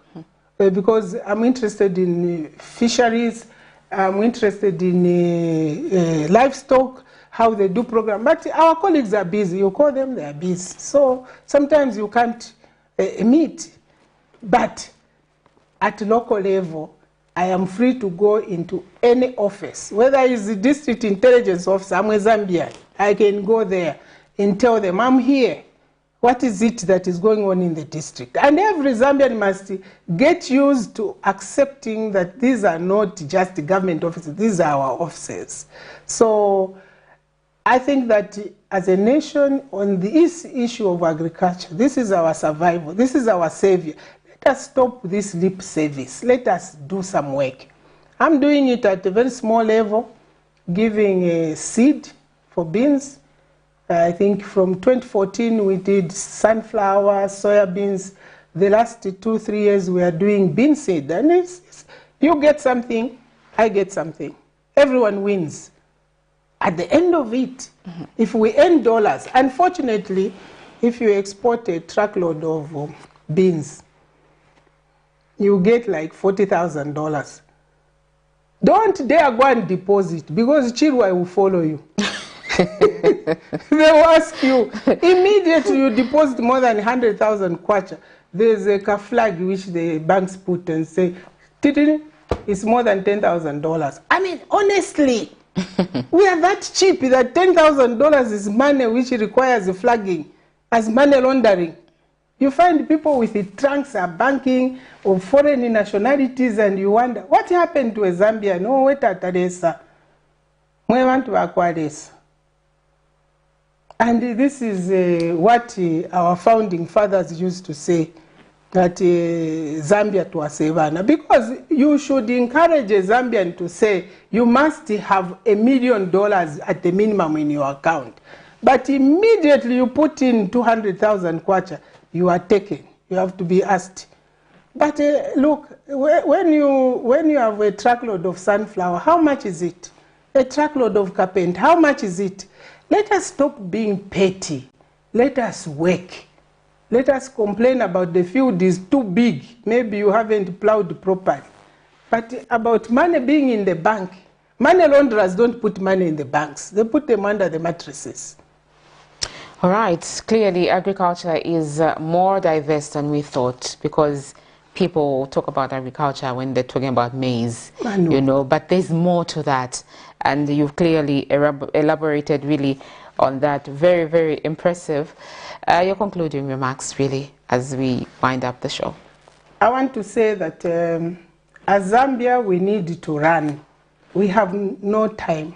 Speaker 2: because I'm interested in fisheries, I'm interested in livestock, how they do program. But our colleagues are busy. You call them, they are busy. So sometimes you can't meet. But at local level, I am free to go into any office, whether it's the district intelligence office, I'm a Zambian. I can go there and tell them, I'm here. What is it that is going on in the district? And every Zambian must get used to accepting that these are not just government offices, these are our offices. So I think that as a nation, on this issue of agriculture, this is our survival, this is our savior. Let us stop this lip service. Let us do some work. I'm doing it at a very small level, giving a seed for beans. I think from 2014 we did sunflower, soya beans. The last 2-3 years we are doing bean seed. And you get something, I get something. Everyone wins. At the end of it, if we earn dollars, unfortunately, if you export a truckload of beans, you get like $40,000. Don't dare go and deposit because Chirwa will follow you. They will ask you. Immediately you deposit more than 100,000 kwacha. There's a flag which the banks put and say, it's more than $10,000. I mean, honestly, we are that cheap that $10,000 is money which requires flagging as money laundering. You find people with the trunks are banking of foreign nationalities and you wonder, what happened to a Zambian? Oh, wait at Teresa. We want to acquire this. And this is what our founding fathers used to say, that Zambia to Asevana. Because you should encourage a Zambian to say, you must have $1 million at the minimum in your account. But immediately you put in 200,000 kwacha, you are taken. You have to be asked. But look, when you have a truckload of sunflower, how much is it? A truckload of carpet, how much is it? Let us stop being petty. Let us work. Let us complain about the field is too big. Maybe you haven't plowed properly. But about money being in the bank, money launderers don't put money in the banks. They put them under the mattresses.
Speaker 1: All right. Clearly, agriculture is more diverse than we thought, because people talk about agriculture when they're talking about maize, you know, but there's more to that. And you've clearly elaborated really on that. Very, very impressive. Your concluding remarks, really, as we wind up the show.
Speaker 2: I want to say that as Zambia, we need to run. We have no time.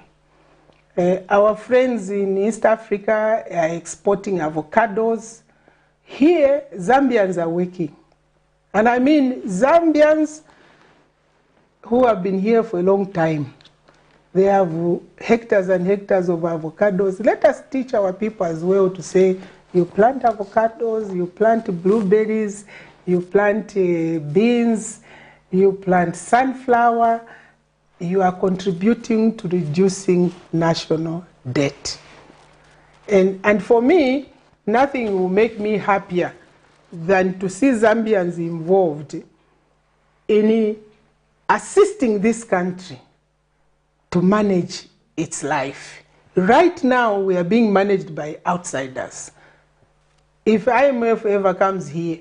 Speaker 2: Our friends in East Africa are exporting avocados. Here, Zambians are working. And I mean Zambians who have been here for a long time. They have hectares and hectares of avocados. Let us teach our people as well to say, you plant avocados, you plant blueberries, you plant beans, you plant sunflower. You are contributing to reducing national debt. And for me, nothing will make me happier than to see Zambians involved in assisting this country to manage its life. Right now, we are being managed by outsiders. If IMF ever comes here,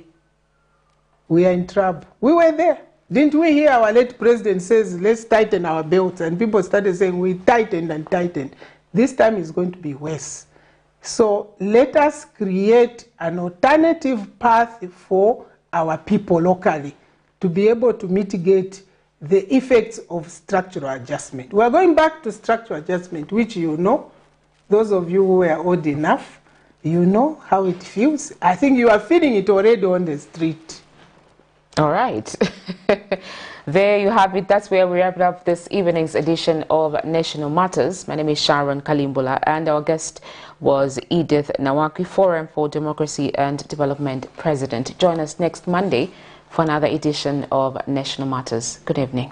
Speaker 2: we are in trouble. We were there. Didn't we hear our late president says, let's tighten our belts? And people started saying, we tightened and tightened. This time is going to be worse. So let us create an alternative path for our people locally to be able to mitigate the effects of structural adjustment. We are going back to structural adjustment, which you know. Those of you who are old enough, you know how it feels. I think you are feeling it already on the street.
Speaker 1: All right. There you have it. That's where we wrap up this evening's edition of National Matters. My name is Sharon Kalimbula, and our guest was EDITH NAWAKWI, Forum for Democracy and Development President. Join us next Monday for another edition of National Matters. Good evening.